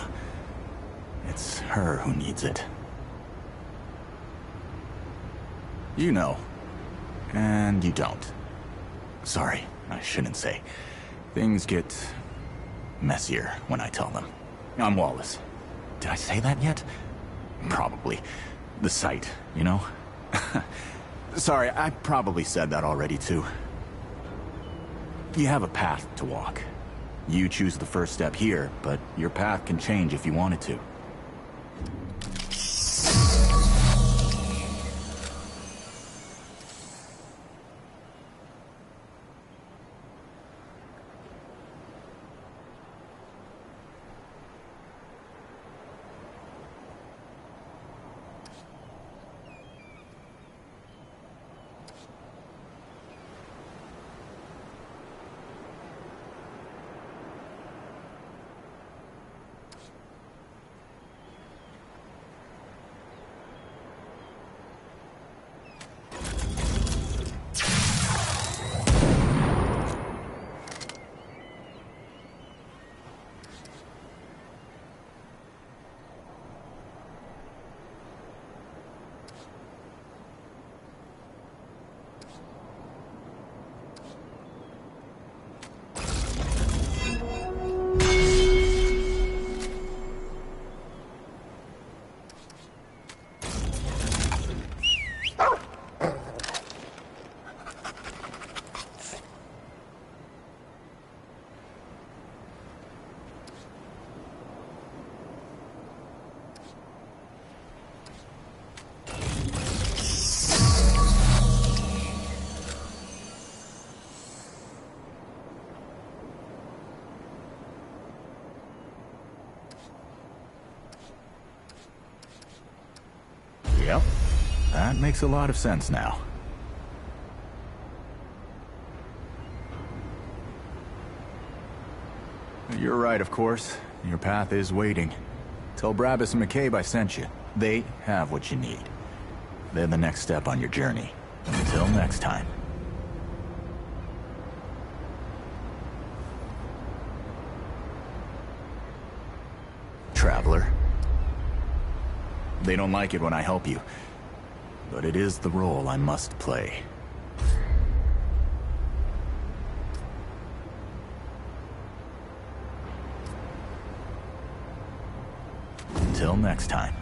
It's her who needs it. You know. And you don't. Sorry, I shouldn't say. Things get messier when I tell them. I'm Wallace. Did I say that yet? Probably. The site, you know? Sorry, I probably said that already too. You have a path to walk. You choose the first step here, but your path can change if you wanted to. Yep. That makes a lot of sense now. You're right, of course. Your path is waiting. Tell Brabus and McCabe I sent you. They have what you need. They're the next step on your journey. Until next time. Traveler. They don't like it when I help you, but it is the role I must play. Until next time.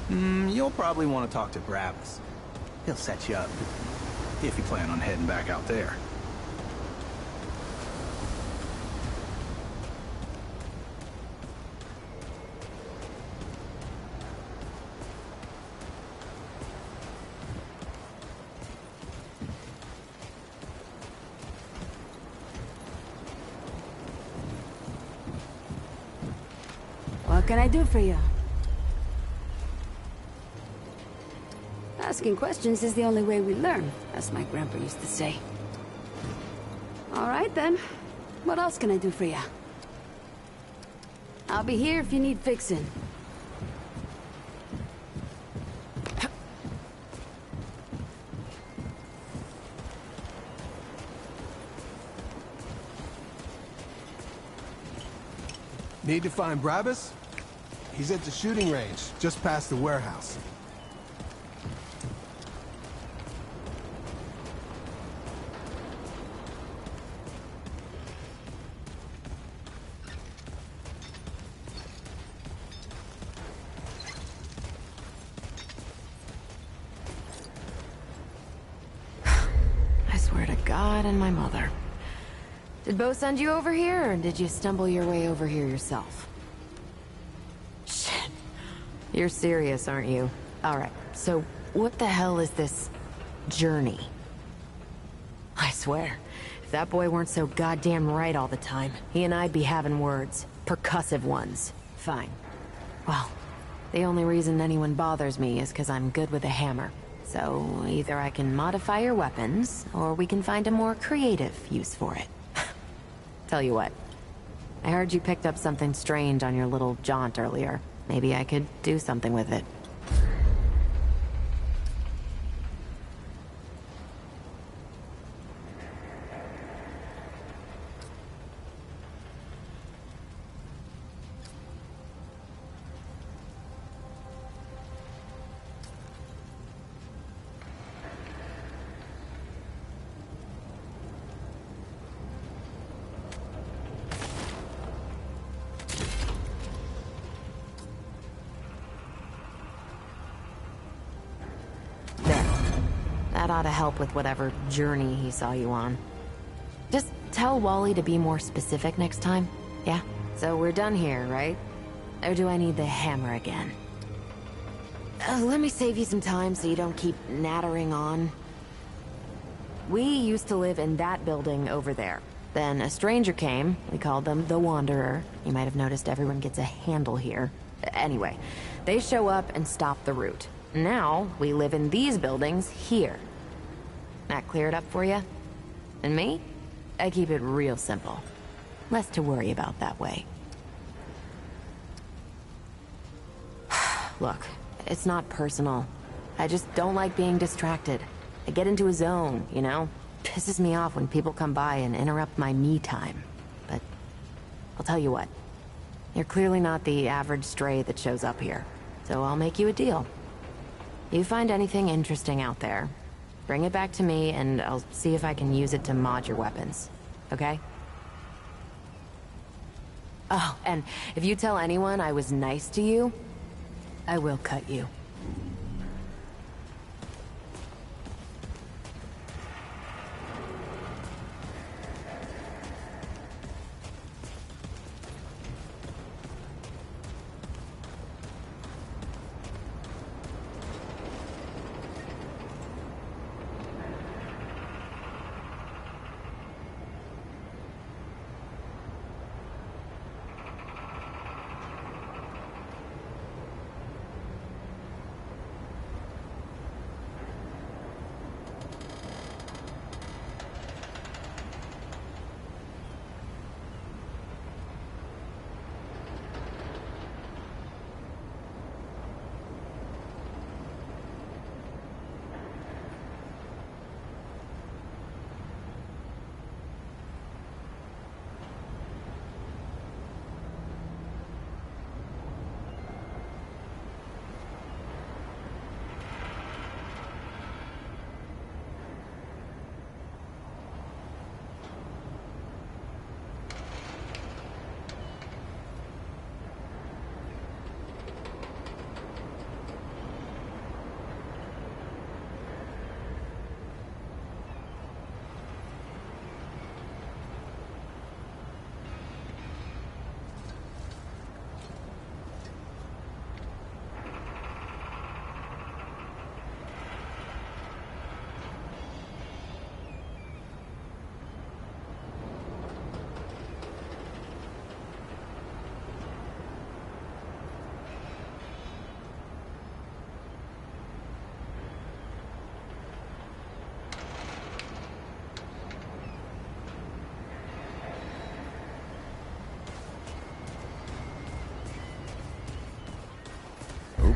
You'll probably want to talk to Gravis. He'll set you up, if you plan on heading back out there. What can I do for you? Asking questions is the only way we learn, as my grandpa used to say. All right, then. What else can I do for you? I'll be here if you need fixing. Need to find Brabus? He's at the shooting range, just past the warehouse. I swear to God and my mother. Did Bo send you over here, or did you stumble your way over here yourself? Shit. You're serious, aren't you? Alright, so what the hell is this journey? I swear, if that boy weren't so goddamn right all the time, he and I'd be having words. Percussive ones. Fine. Well, the only reason anyone bothers me is because I'm good with a hammer. So either I can modify your weapons, or we can find a more creative use for it. Tell you what, I heard you picked up something strange on your little jaunt earlier. Maybe I could do something with it. That ought to help with whatever journey he saw you on. Just tell Wally to be more specific next time, yeah? So we're done here, right? Or do I need the hammer again? Let me save you some time so you don't keep nattering on. We used to live in that building over there. Then a stranger came. We called them the Wanderer. You might have noticed everyone gets a handle here. Anyway, they show up and stop the route. Now, we live in these buildings here. That clear it up for you? And me? I keep it real simple. Less to worry about that way. Look, it's not personal. I just don't like being distracted. I get into a zone, you know? Pisses me off when people come by and interrupt my me time. But I'll tell you what. You're clearly not the average stray that shows up here. So I'll make you a deal. You find anything interesting out there, bring it back to me and I'll see if I can use it to mod your weapons. Okay? Oh, and if you tell anyone I was nice to you, I will cut you.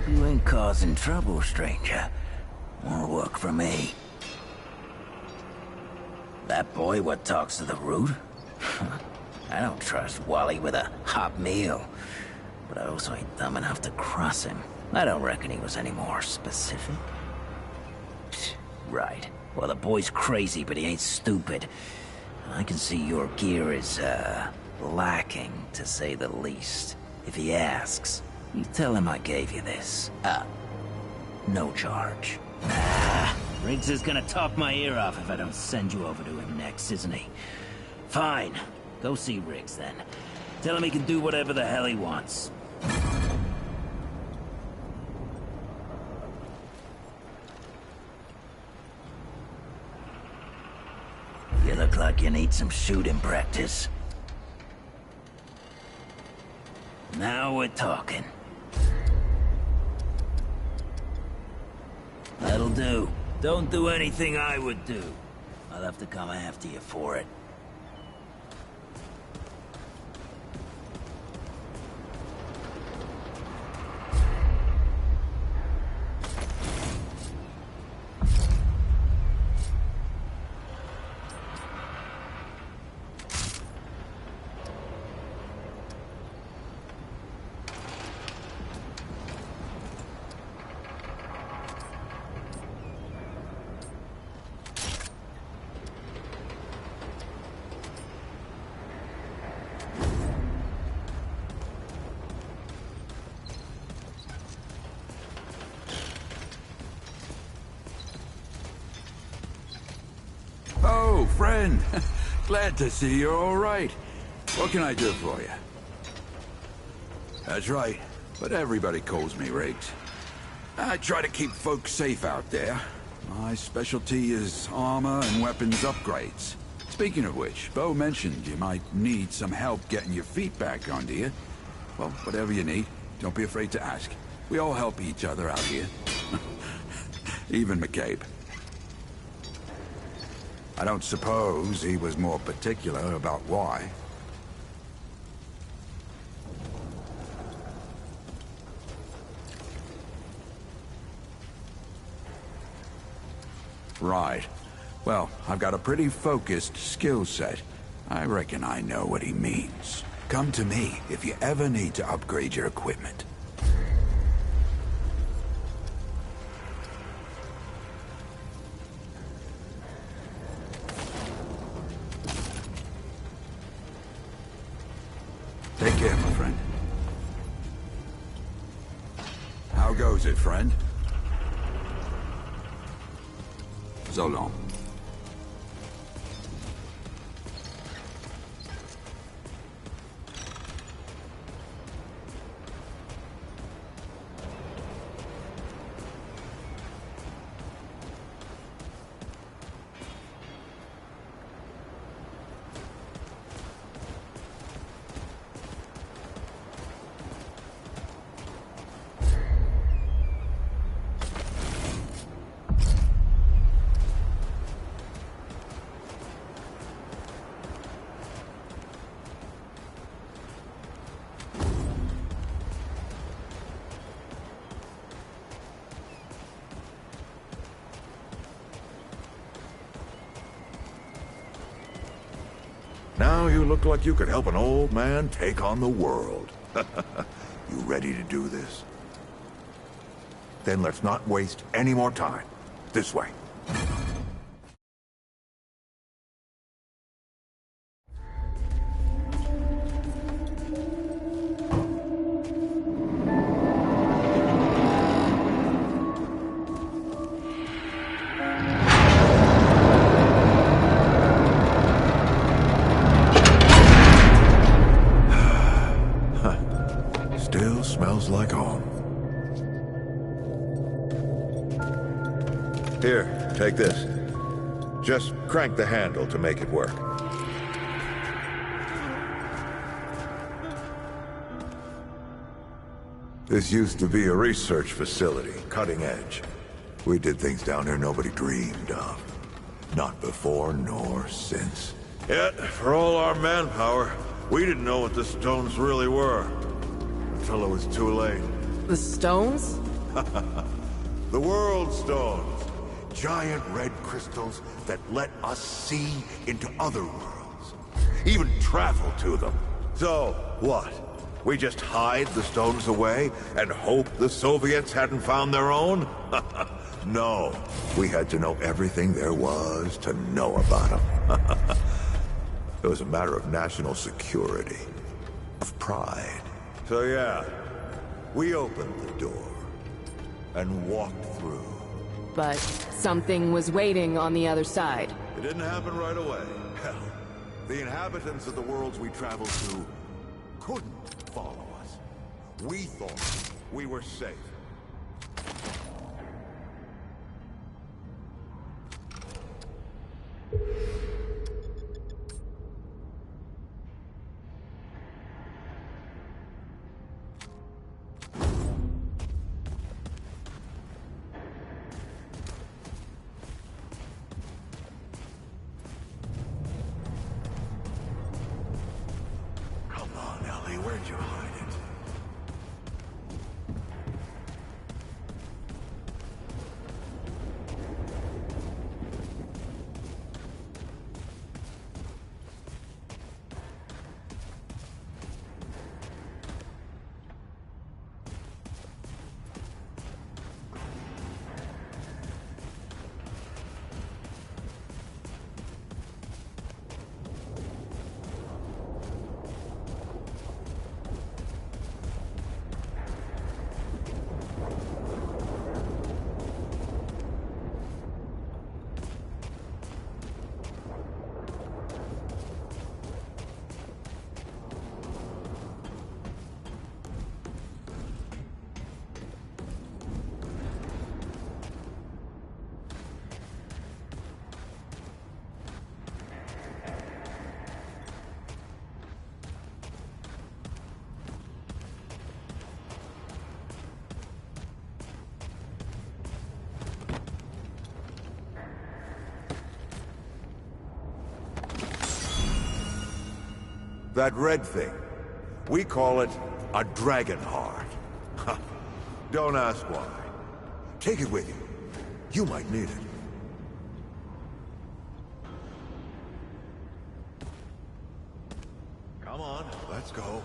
Hope you ain't causing trouble, stranger. More work for me. That boy what talks to the root? I don't trust Wally with a hot meal. But I also ain't dumb enough to cross him. I don't reckon he was any more specific. Right. Well, the boy's crazy, but he ain't stupid. I can see your gear is, lacking, to say the least. If he asks, you tell him I gave you this. No charge. Riggs is gonna talk my ear off if I don't send you over to him next, isn't he? Fine. Go see Riggs, then. Tell him he can do whatever the hell he wants. You look like you need some shooting practice. Now we're talking. That'll do. Don't do anything I would do. I'll have to come after you for it. Oh, friend. Glad to see you're all right. What can I do for you? That's right, but everybody calls me Riggs. I try to keep folks safe out there. My specialty is armor and weapons upgrades. Speaking of which, Bo mentioned you might need some help getting your feet back under you. Well, whatever you need, don't be afraid to ask. We all help each other out here. Even McCabe. I don't suppose he was more particular about why. Right. Well, I've got a pretty focused skill set. I reckon I know what he means. Come to me if you ever need to upgrade your equipment. Take care, my friend. How goes it, friend? So long. Now you look like you could help an old man take on the world. You ready to do this? Then let's not waste any more time. This way. Still smells like home. Here, take this. Just crank the handle to make it work. This used to be a research facility, cutting edge. We did things down here nobody dreamed of. Not before nor since. Yet, for all our manpower, we didn't know what the stones really were. Until it was too late. The stones? The World Stones. Giant red crystals that let us see into other worlds. Even travel to them. So, what? We just hide the stones away and hope the Soviets hadn't found their own? No. We had to know everything there was to know about them. It was a matter of national security. Of pride. So yeah, we opened the door and walked through. But something was waiting on the other side. It didn't happen right away. Hell, the inhabitants of the worlds we traveled to couldn't follow us. We thought we were safe. Where'd you hide it? That red thing. We call it a dragon heart. Don't ask why. Take it with you. You might need it. Come on, let's go.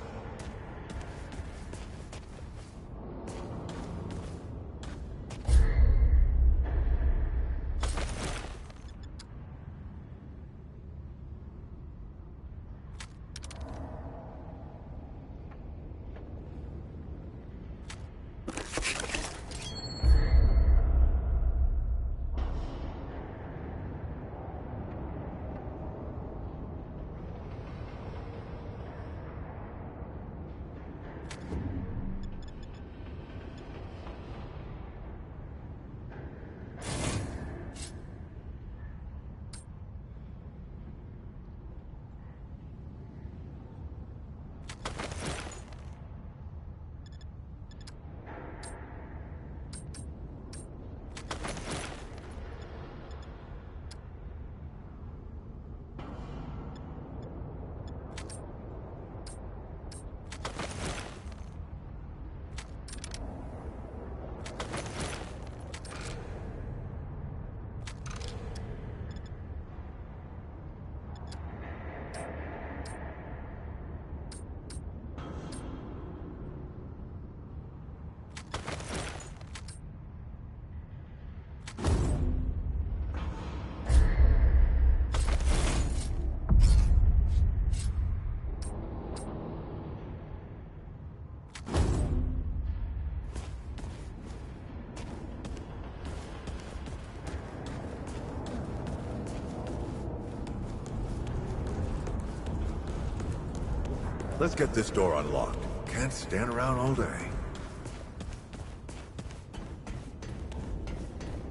Let's get this door unlocked. Can't stand around all day.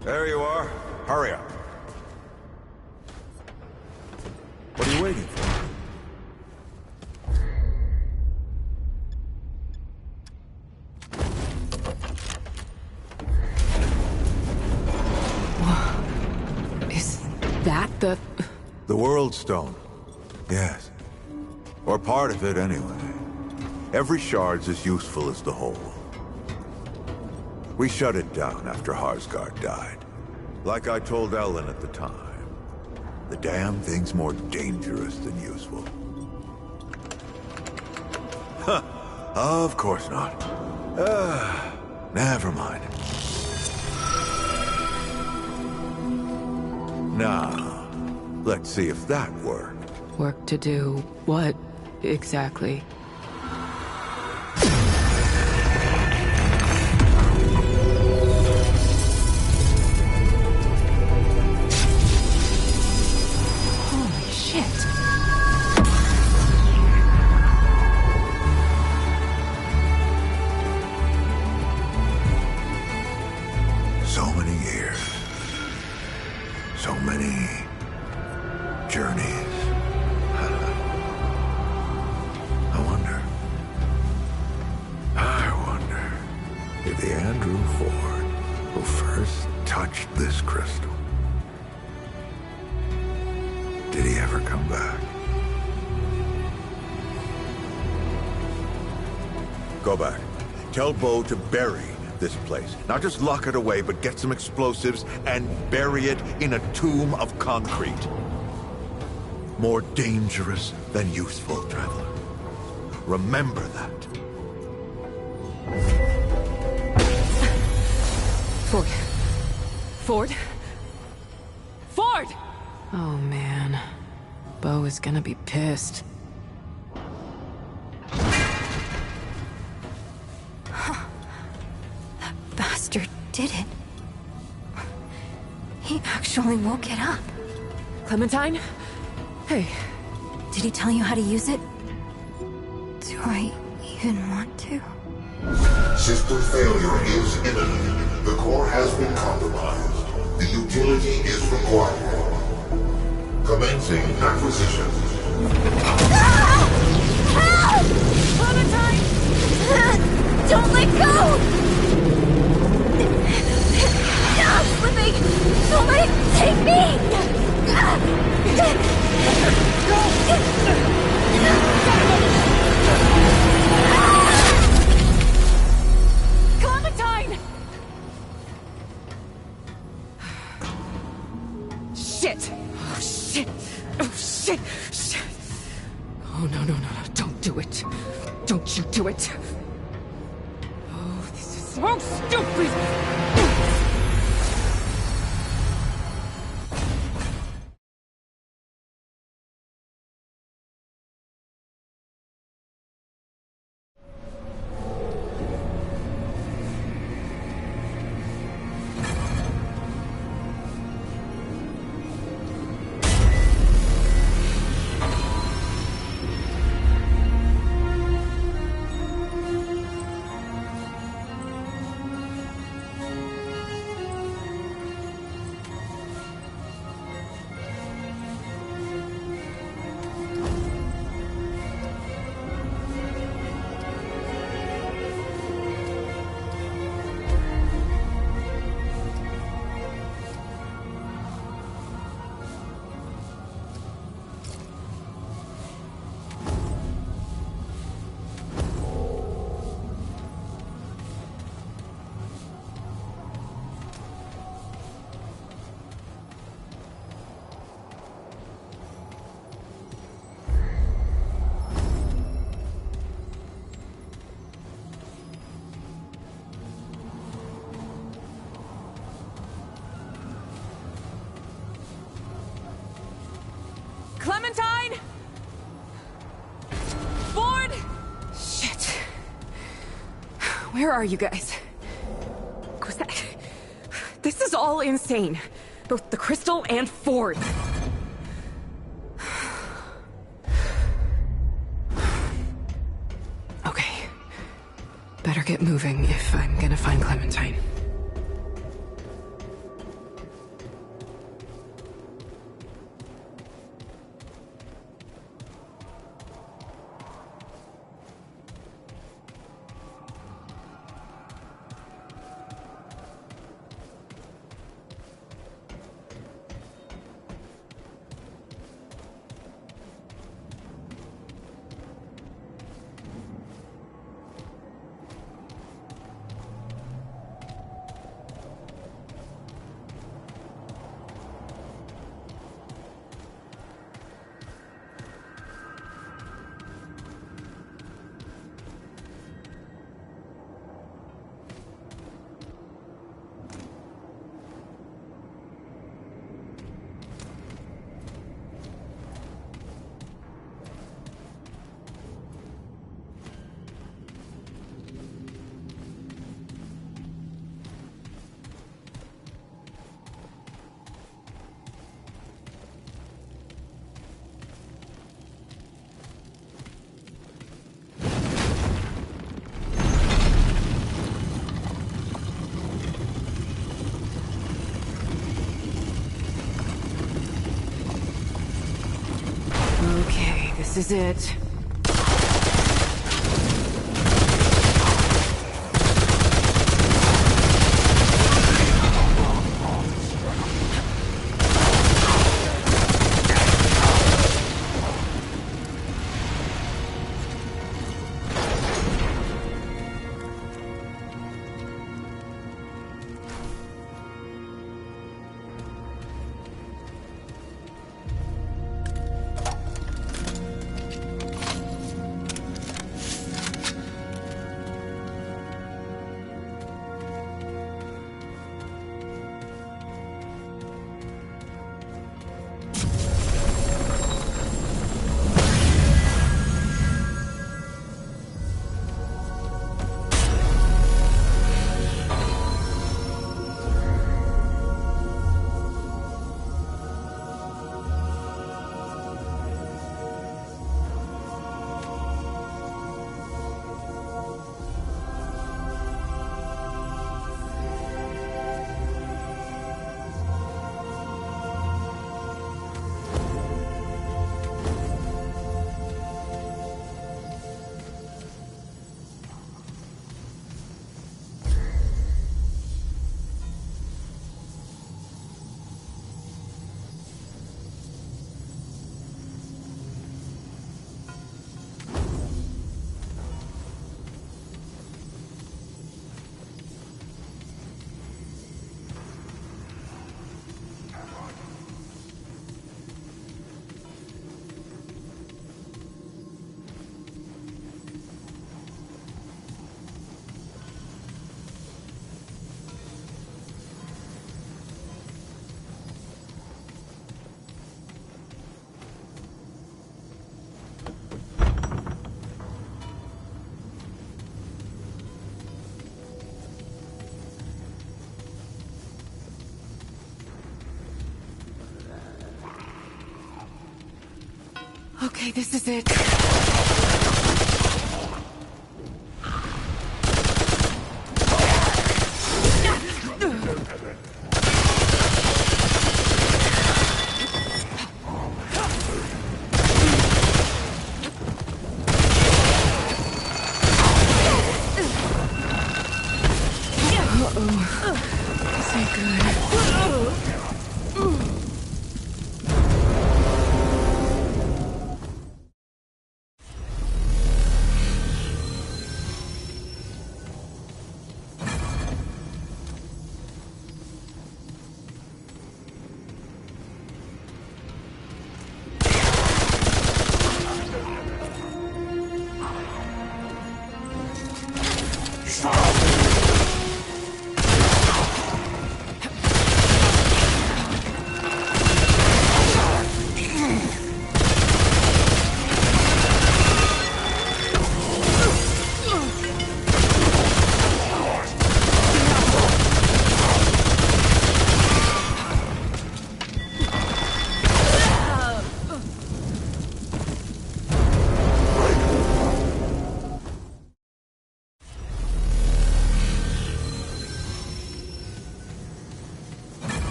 There you are. Hurry up. What are you waiting for? Is that the... The World Stone. Yes. Or part of it, anyway. Every shard's as useful as the whole. We shut it down after Harsgard died. Like I told Ellen at the time, the damn thing's more dangerous than useful. Huh. Of course not. Never mind. Now, let's see if that worked. Work to do what, exactly? Holy shit. So many years. So many journeys. I wonder if the Andrew Ford who first touched this crystal, did he ever come back? Go back. Tell Bo to bury this place. Not just lock it away, but get some explosives and bury it in a tomb of concrete. More dangerous than useful, traveler. Remember that. Ford. Ford? Ford! Oh, man. Bo is gonna be pissed. That bastard did it. He actually woke it up. Clementine? Hey. Did he tell you how to use it? Do I even want to? System failure is imminent. The core has been compromised. The utility is required. Commencing acquisition. Help! Clementine! Don't let go! I'm slipping! Somebody take me! Clementine! Shit! Oh, shit! Oh, shit! Shit! Oh, no, no, no, no. Don't do it. Don't you do it. Oh, this is so stupid! Clementine! Ford! Shit. Where are you guys? Was that... This is all insane. Both the crystal and Ford. Okay. Better get moving if I'm gonna find Clementine. This is it. Okay, this is it.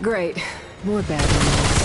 Great. More bad news.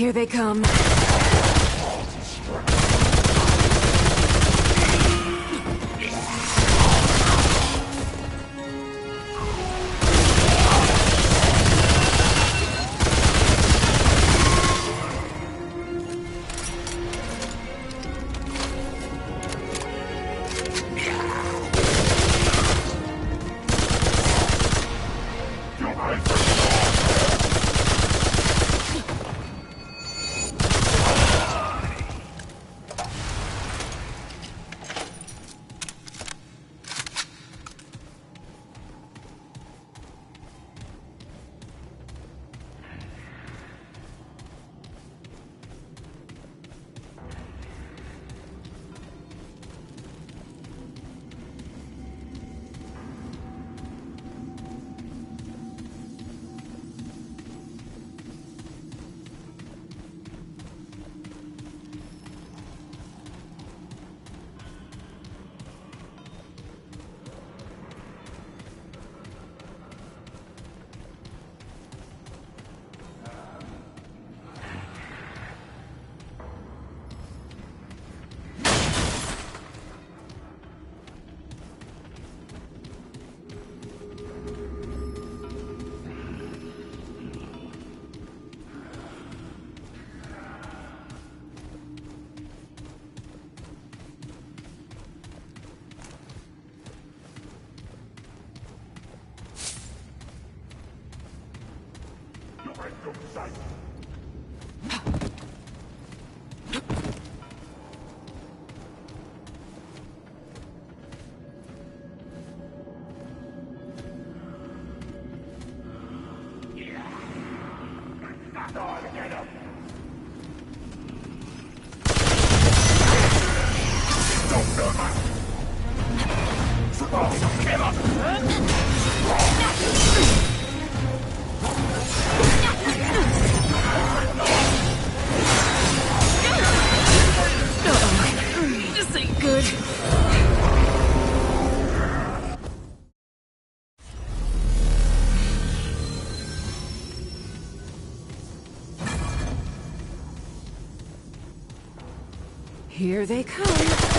Here they come. This ain't good. Here they come.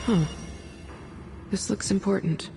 Huh. This looks important.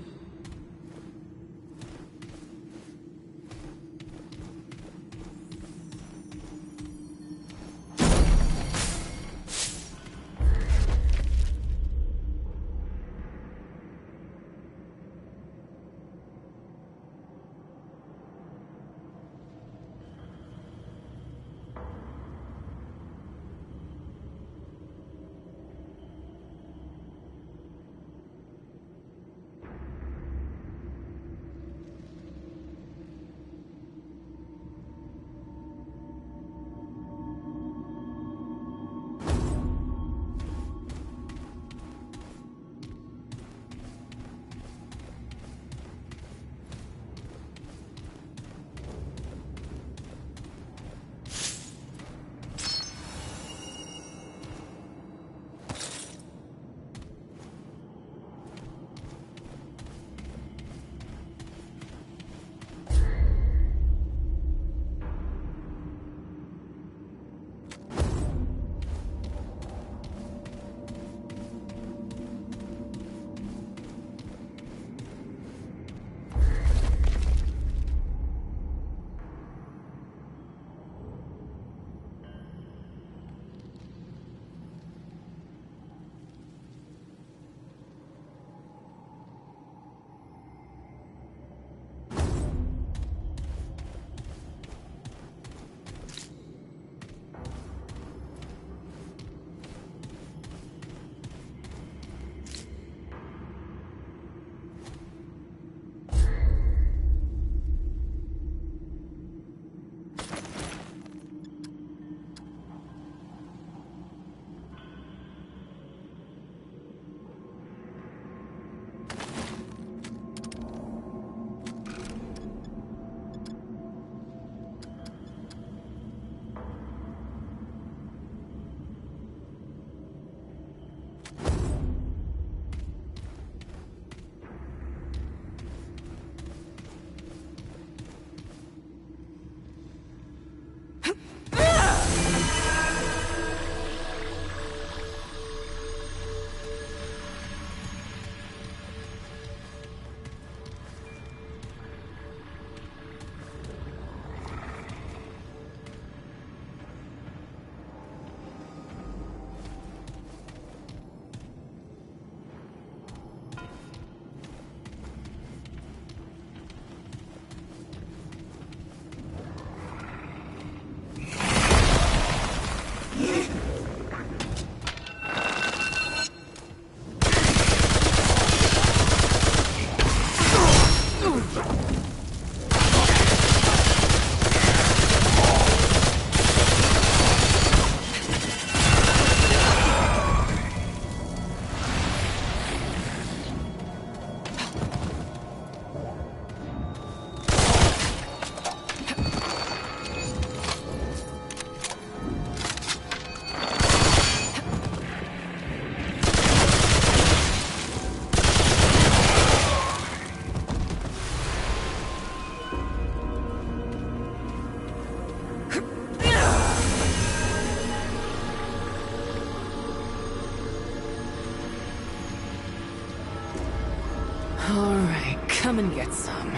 All right, come and get some.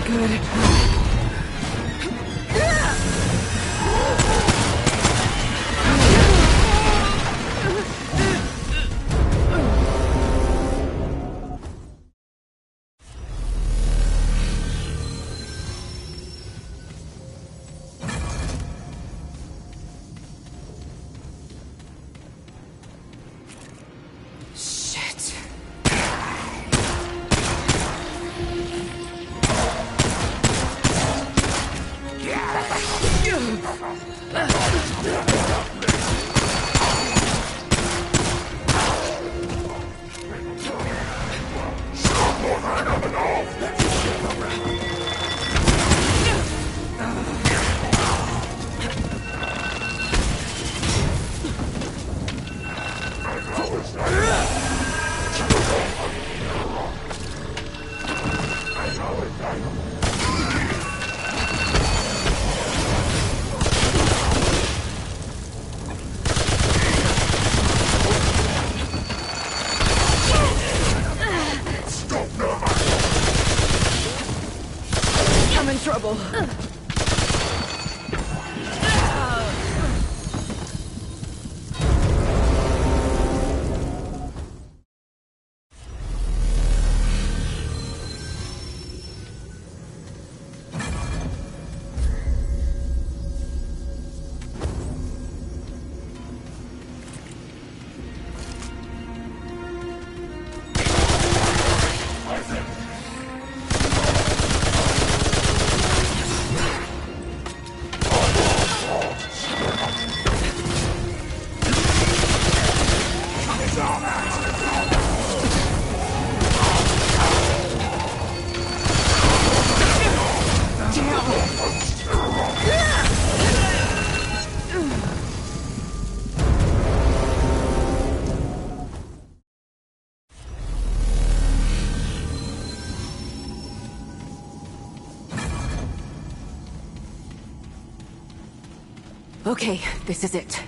good. I'm in trouble. Okay, this is it.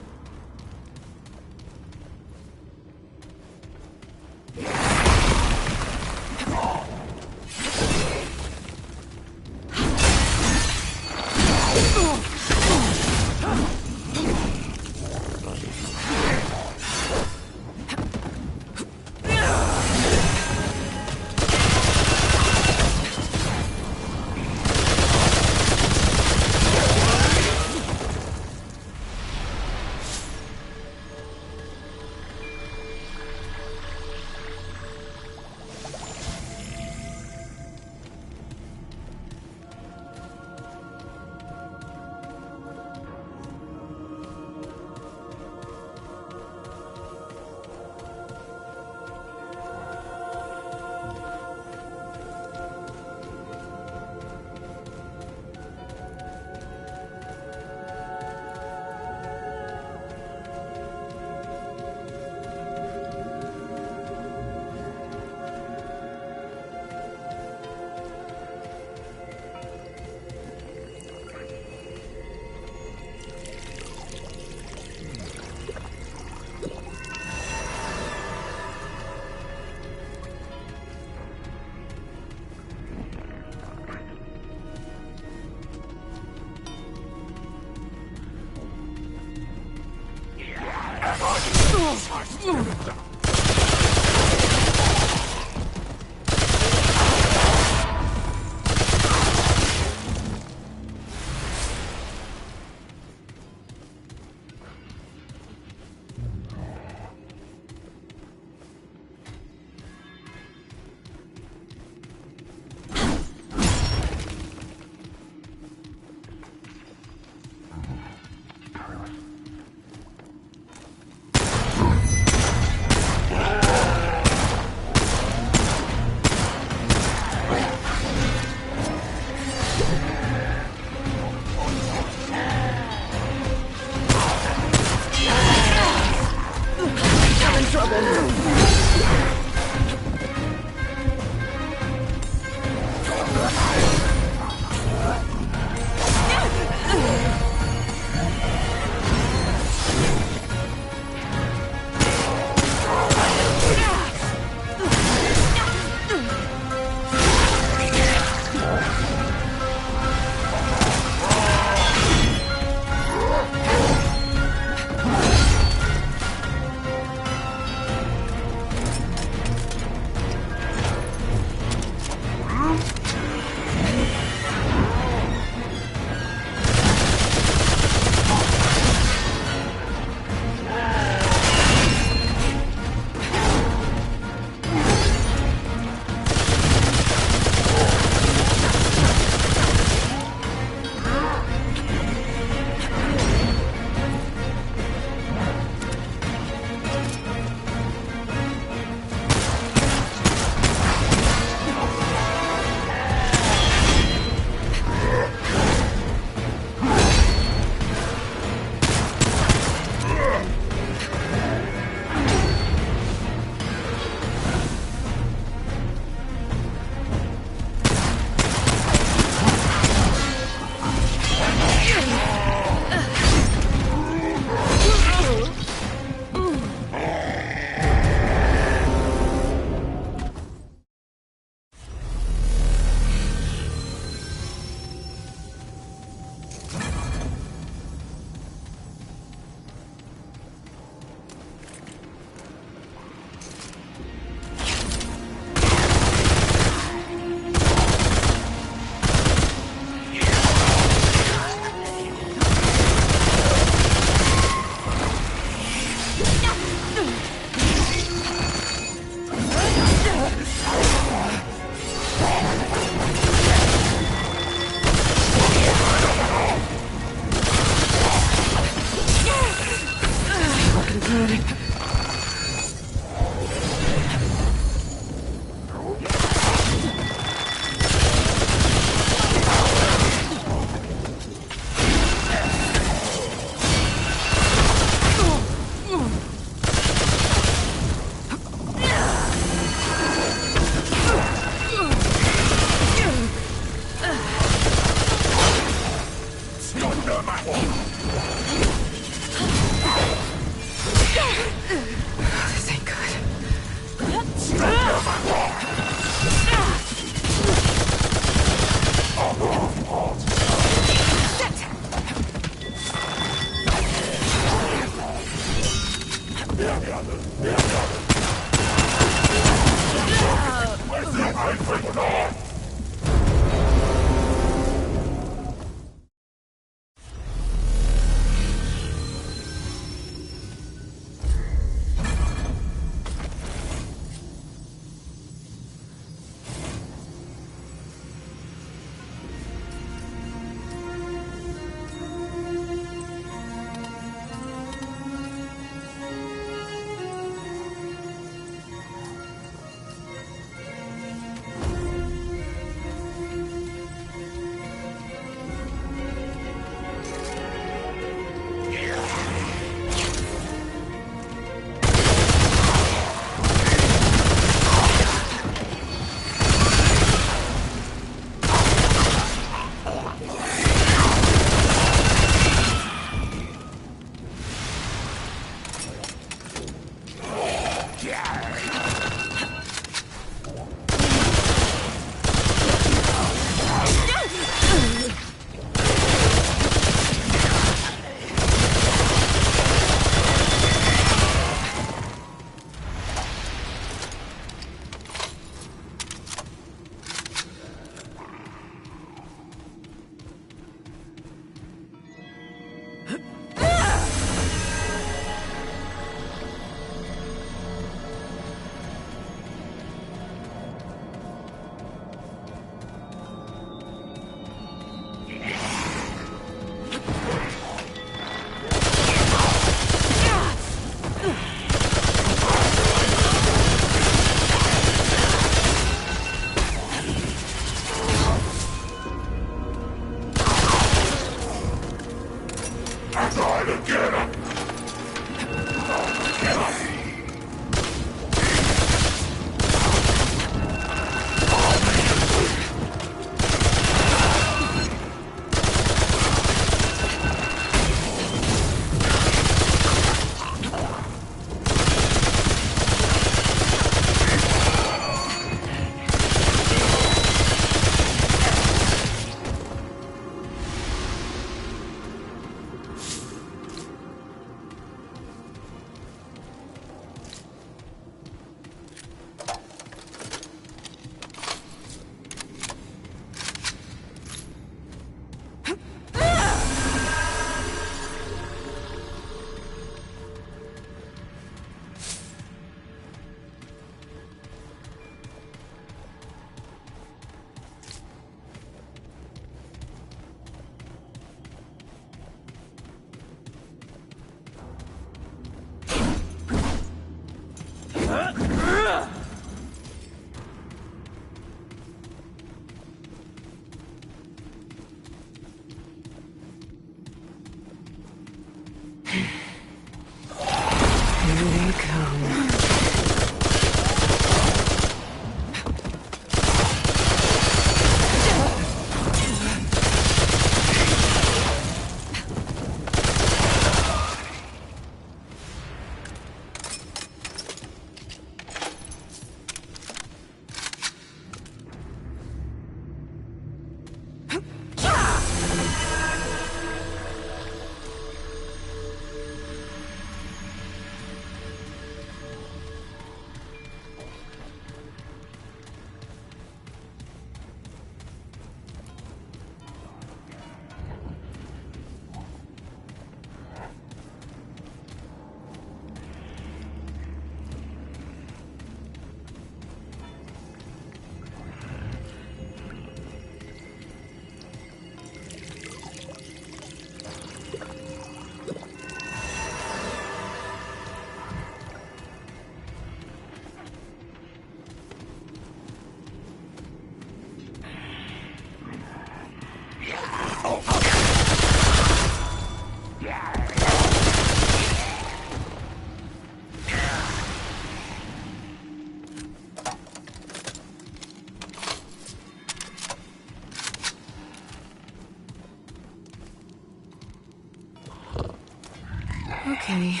Okay.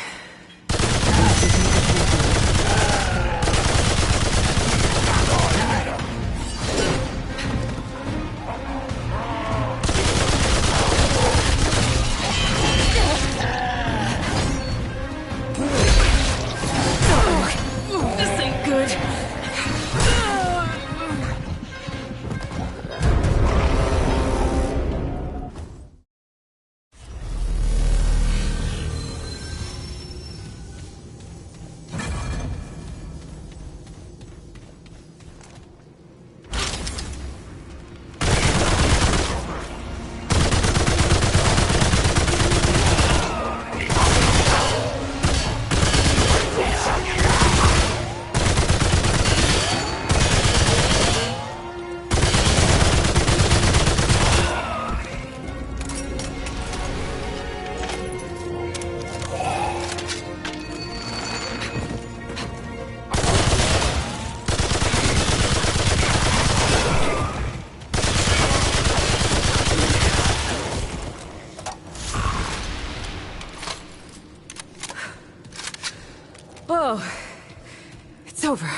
This ain't good. Oh, it's over.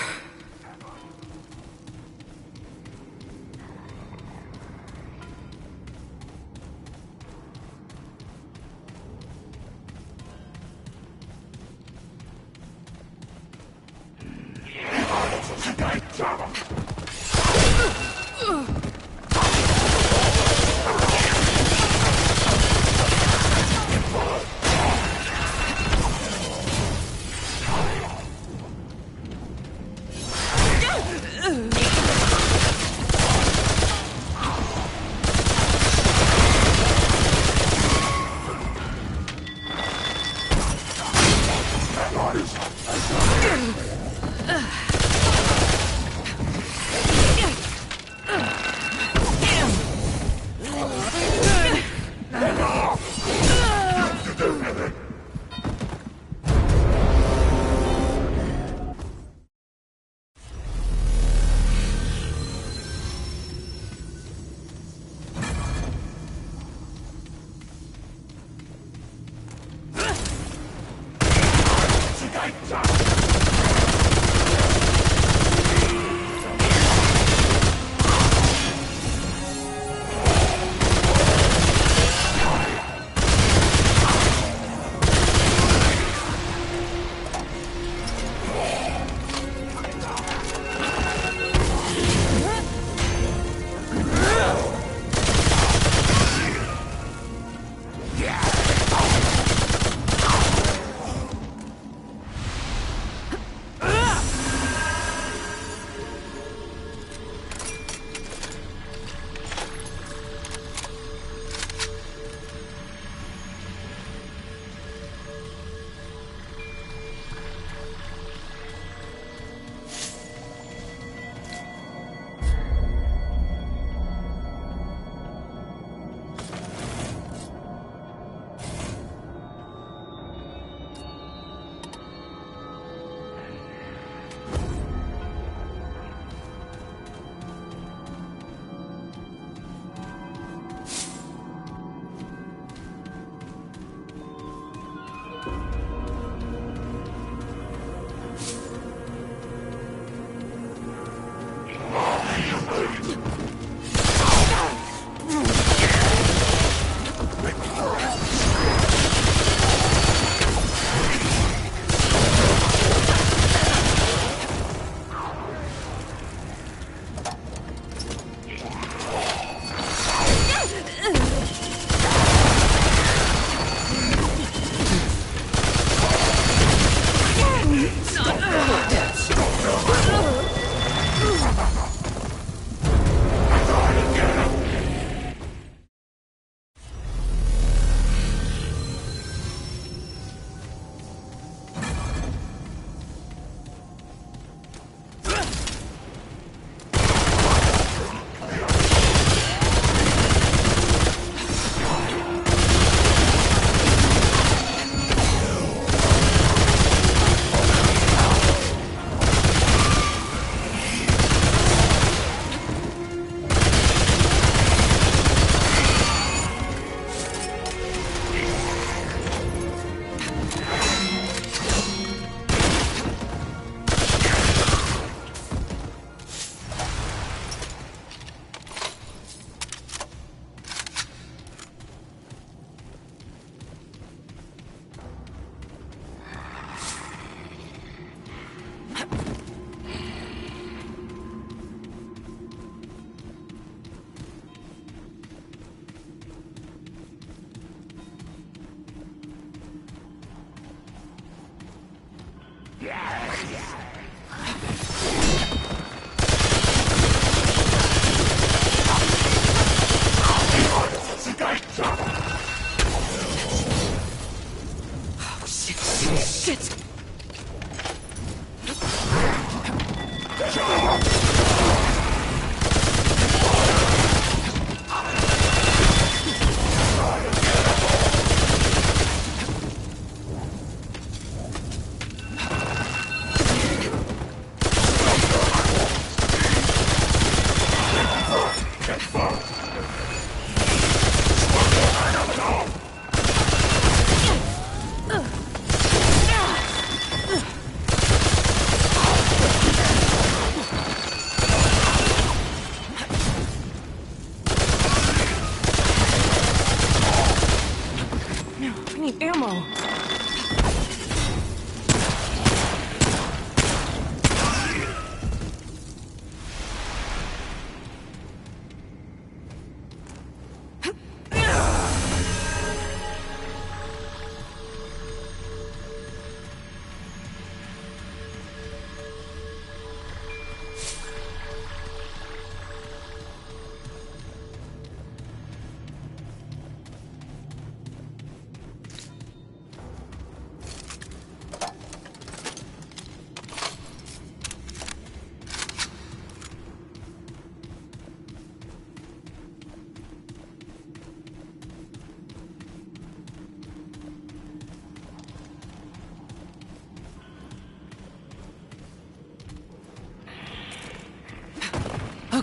ammo.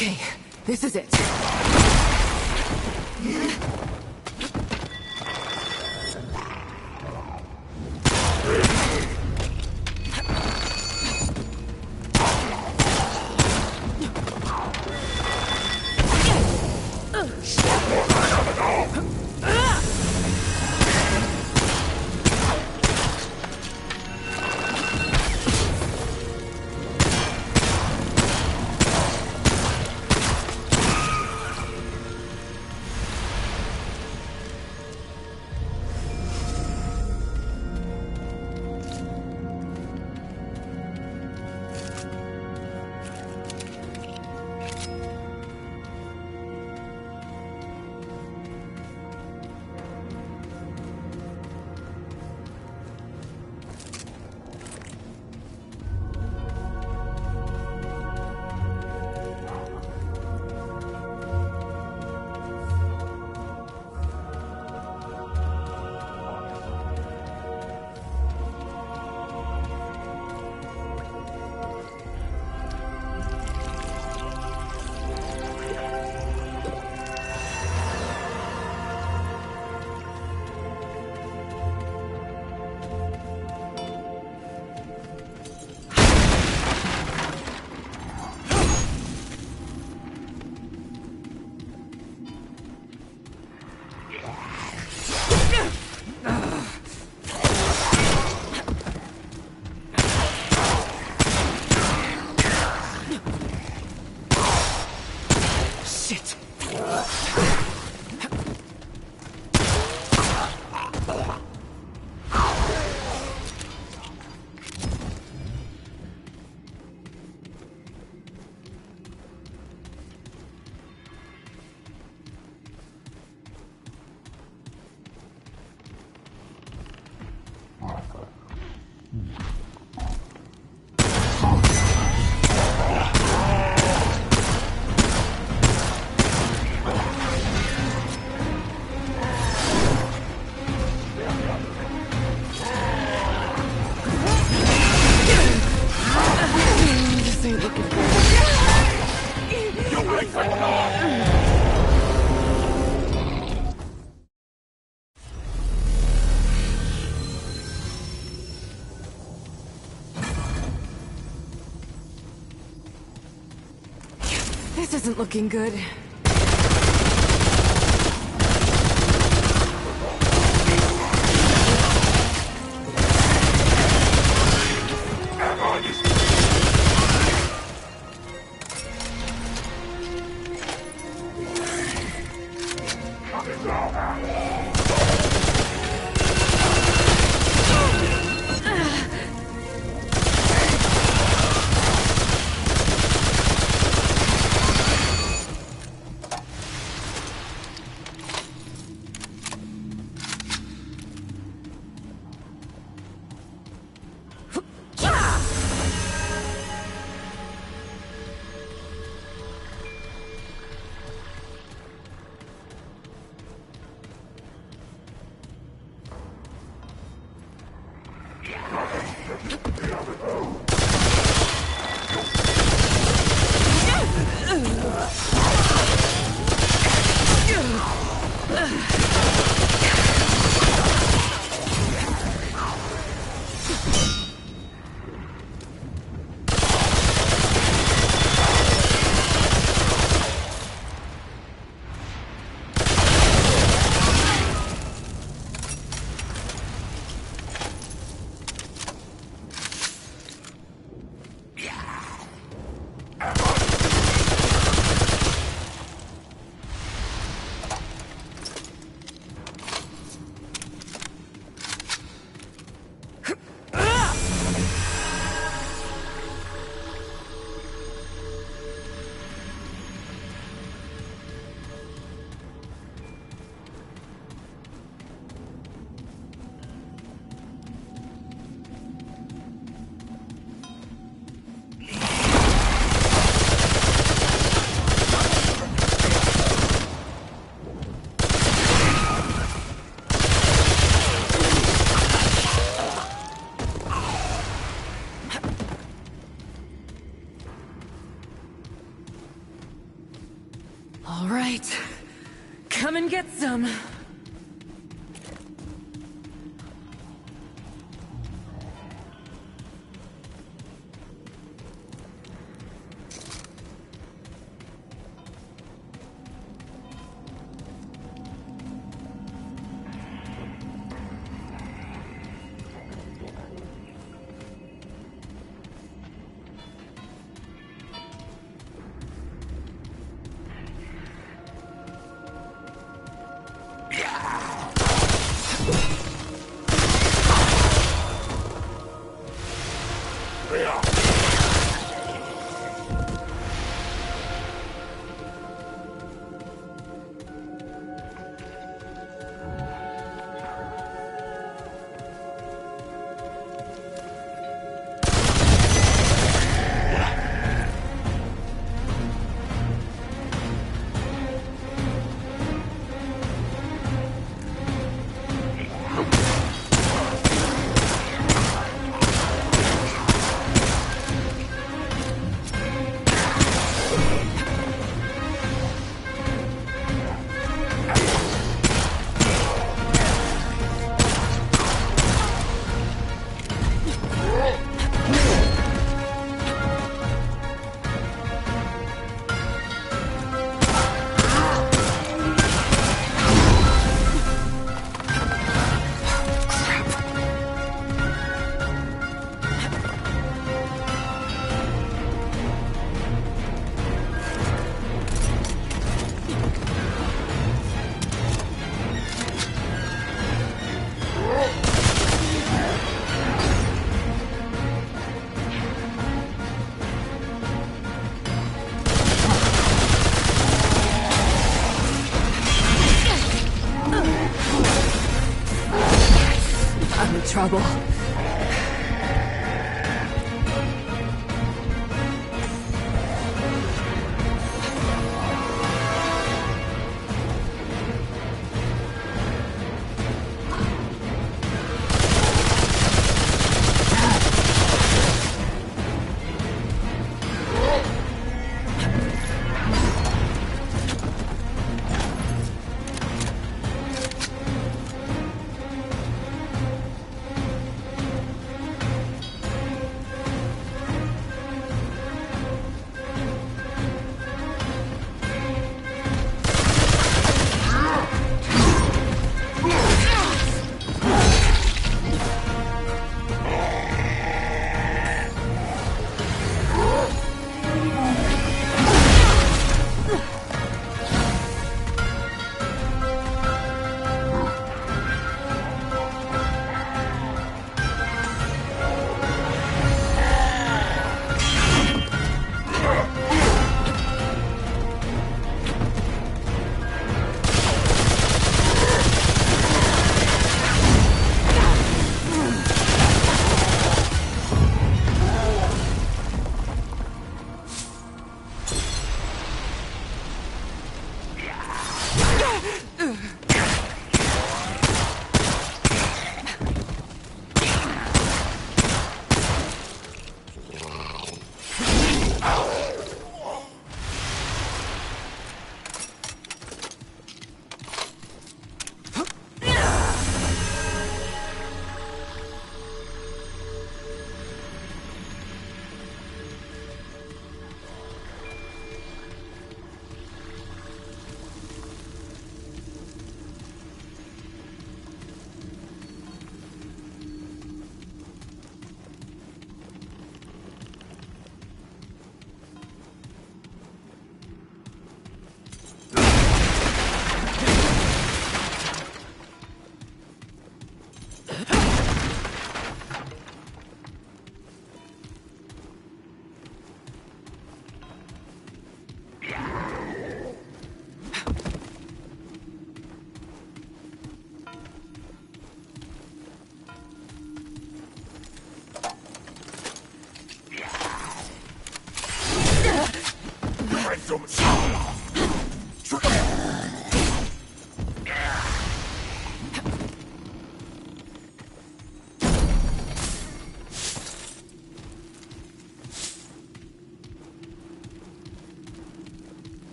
Okay, this is it. This isn't looking good. All right. Come and get some. I'm in trouble.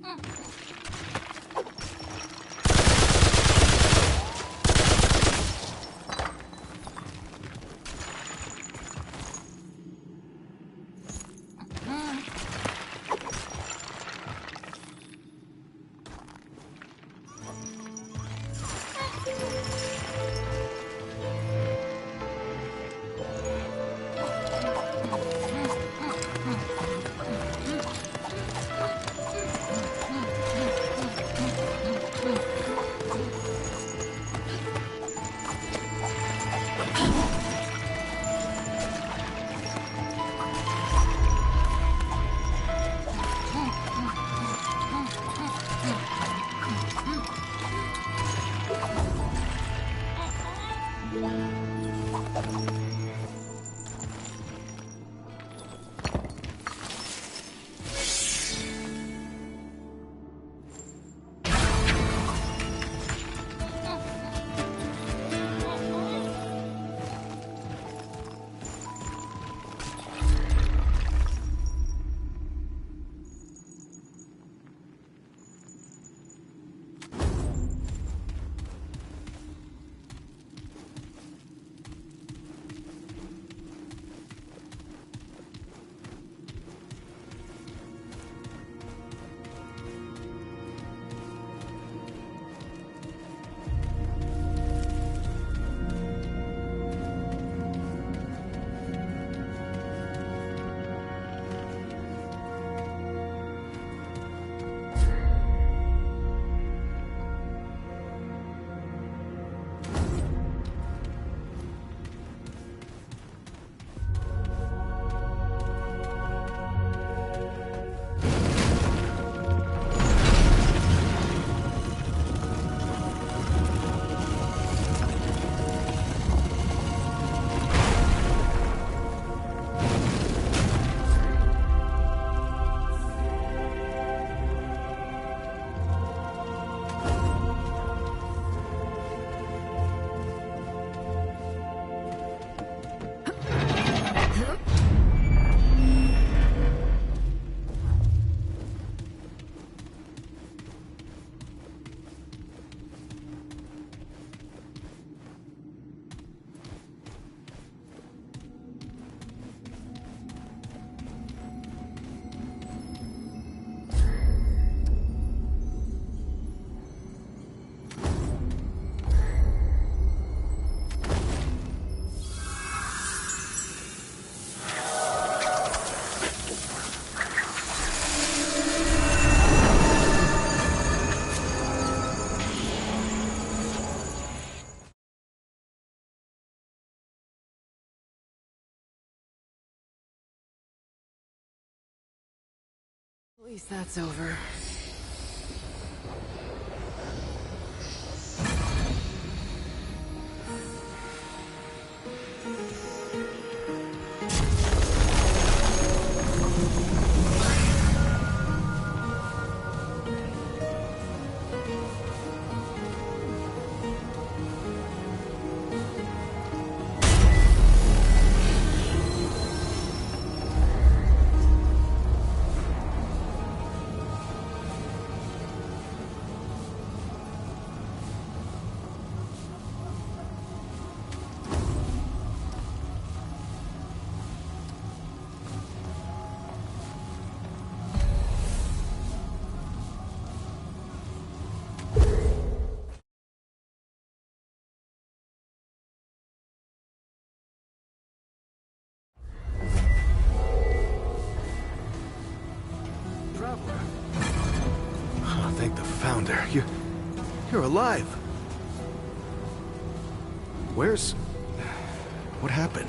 At least that's over. Oh, thank the Founder. You're alive. Where's... What happened?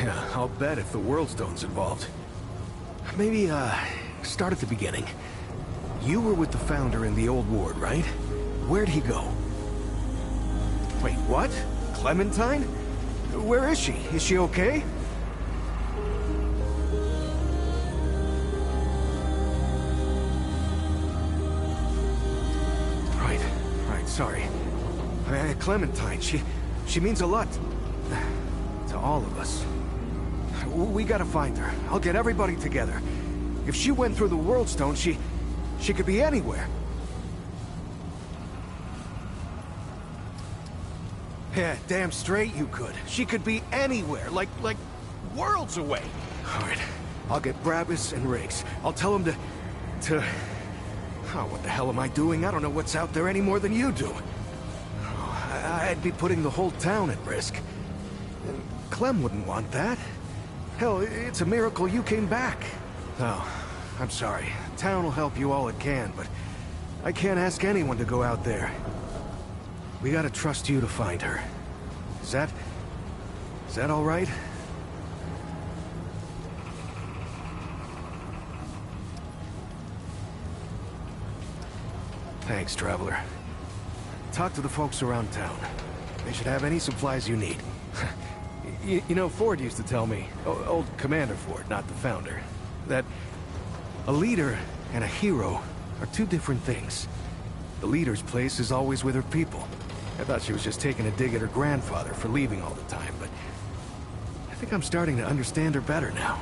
Yeah, I'll bet if the World Stone's involved. Maybe, start at the beginning. You were with the Founder in the old ward, right? Where'd he go? Wait, what? Clementine? Where is she? Is she okay? Right, sorry. Clementine, she means a lot to all of us. We gotta find her. I'll get everybody together. If she went through the World Stone, she could be anywhere. Yeah, damn straight you could. She could be anywhere, like worlds away. All right, I'll get Brabus and Riggs. I'll tell them to... Oh, what the hell am I doing? I don't know what's out there any more than you do. Oh, I'd be putting the whole town at risk. And Clem wouldn't want that. Hell, it's a miracle you came back. Oh, I'm sorry. Town will help you all it can, but I can't ask anyone to go out there. We gotta trust you to find her. Is that all right? Thanks, Traveler. Talk to the folks around town. They should have any supplies you need. You know, Ford used to tell me, old Commander Ford, not the Founder, that a leader and a hero are two different things. The leader's place is always with her people. I thought she was just taking a dig at her grandfather for leaving all the time, but I think I'm starting to understand her better now.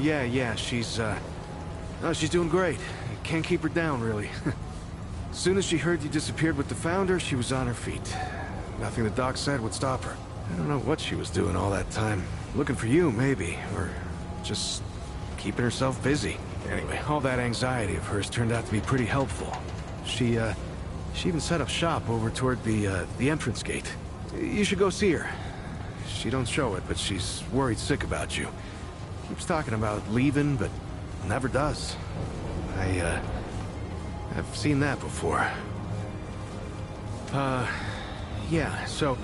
Yeah, she's doing great. Can't keep her down, really. As soon as she heard you disappeared with the Founder, she was on her feet. Nothing the doc said would stop her. I don't know what she was doing all that time. Looking for you, maybe, or just keeping herself busy. Anyway, all that anxiety of hers turned out to be pretty helpful. She even set up shop over toward the entrance gate. You should go see her. She don't show it, but she's worried sick about you. Keeps talking about leaving, but never does. I've seen that before. Yeah, so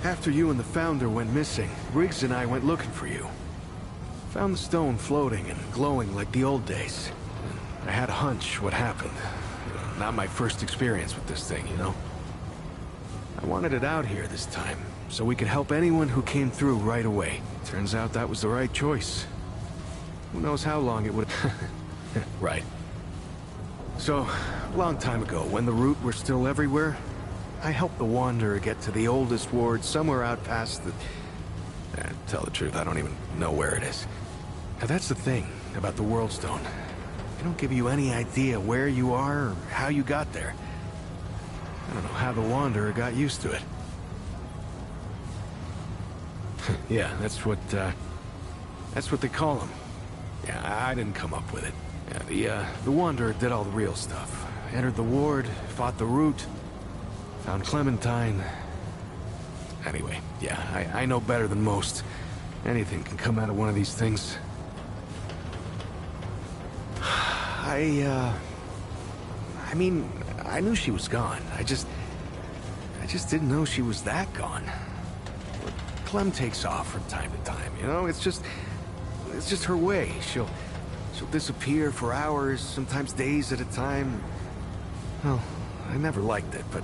after you and the Founder went missing, Riggs and I went looking for you. Found the stone floating and glowing like the old days. I had a hunch what happened. Not my first experience with this thing, you know? I wanted it out here this time, so we could help anyone who came through right away. Turns out that was the right choice. Who knows how long it would... Right. So, a long time ago, when the Root were still everywhere, I helped the Wanderer get to the oldest ward somewhere out past the... tell the truth, I don't even know where it is. Now that's the thing about the World Stone. They don't give you any idea where you are or how you got there. I don't know how the Wanderer got used to it. Yeah, that's what they call them. Yeah, I didn't come up with it. Yeah, the Wanderer did all the real stuff. Entered the ward, fought the Root, found Clementine. Anyway, yeah, I know better than most. Anything can come out of one of these things. I mean, I knew she was gone. I just didn't know she was that gone. Clem takes off from time to time, you know? It's just her way. She'll disappear for hours, sometimes days at a time. Well, I never liked it, but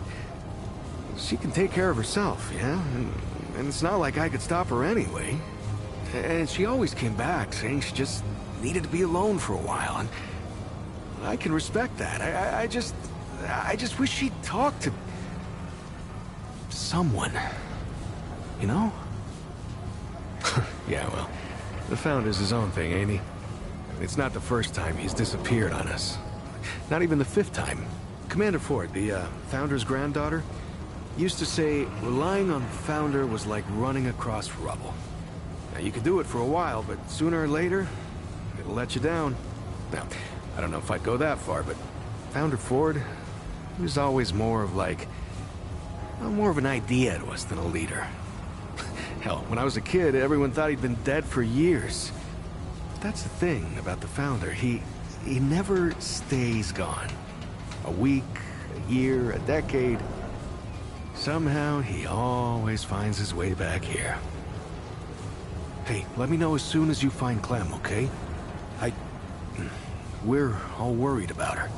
she can take care of herself, yeah? And it's not like I could stop her anyway. And she always came back, saying she just needed to be alone for a while, and I can respect that. I just wish she'd talk to someone, you know? Yeah, well, the Founder's his own thing, ain't he? It's not the first time he's disappeared on us. Not even the 5th time. Commander Ford, the Founder's granddaughter, used to say relying on the Founder was like running across rubble. Now, you could do it for a while, but sooner or later, it'll let you down. Now, I don't know if I'd go that far, but Founder Ford, he was always more of like... well, more of an idea to us than a leader. Hell, when I was a kid, everyone thought he'd been dead for years. But that's the thing about the Founder. He never stays gone. A week, a year, a decade. Somehow, he always finds his way back here. Hey, let me know as soon as you find Clem, okay? We're all worried about her.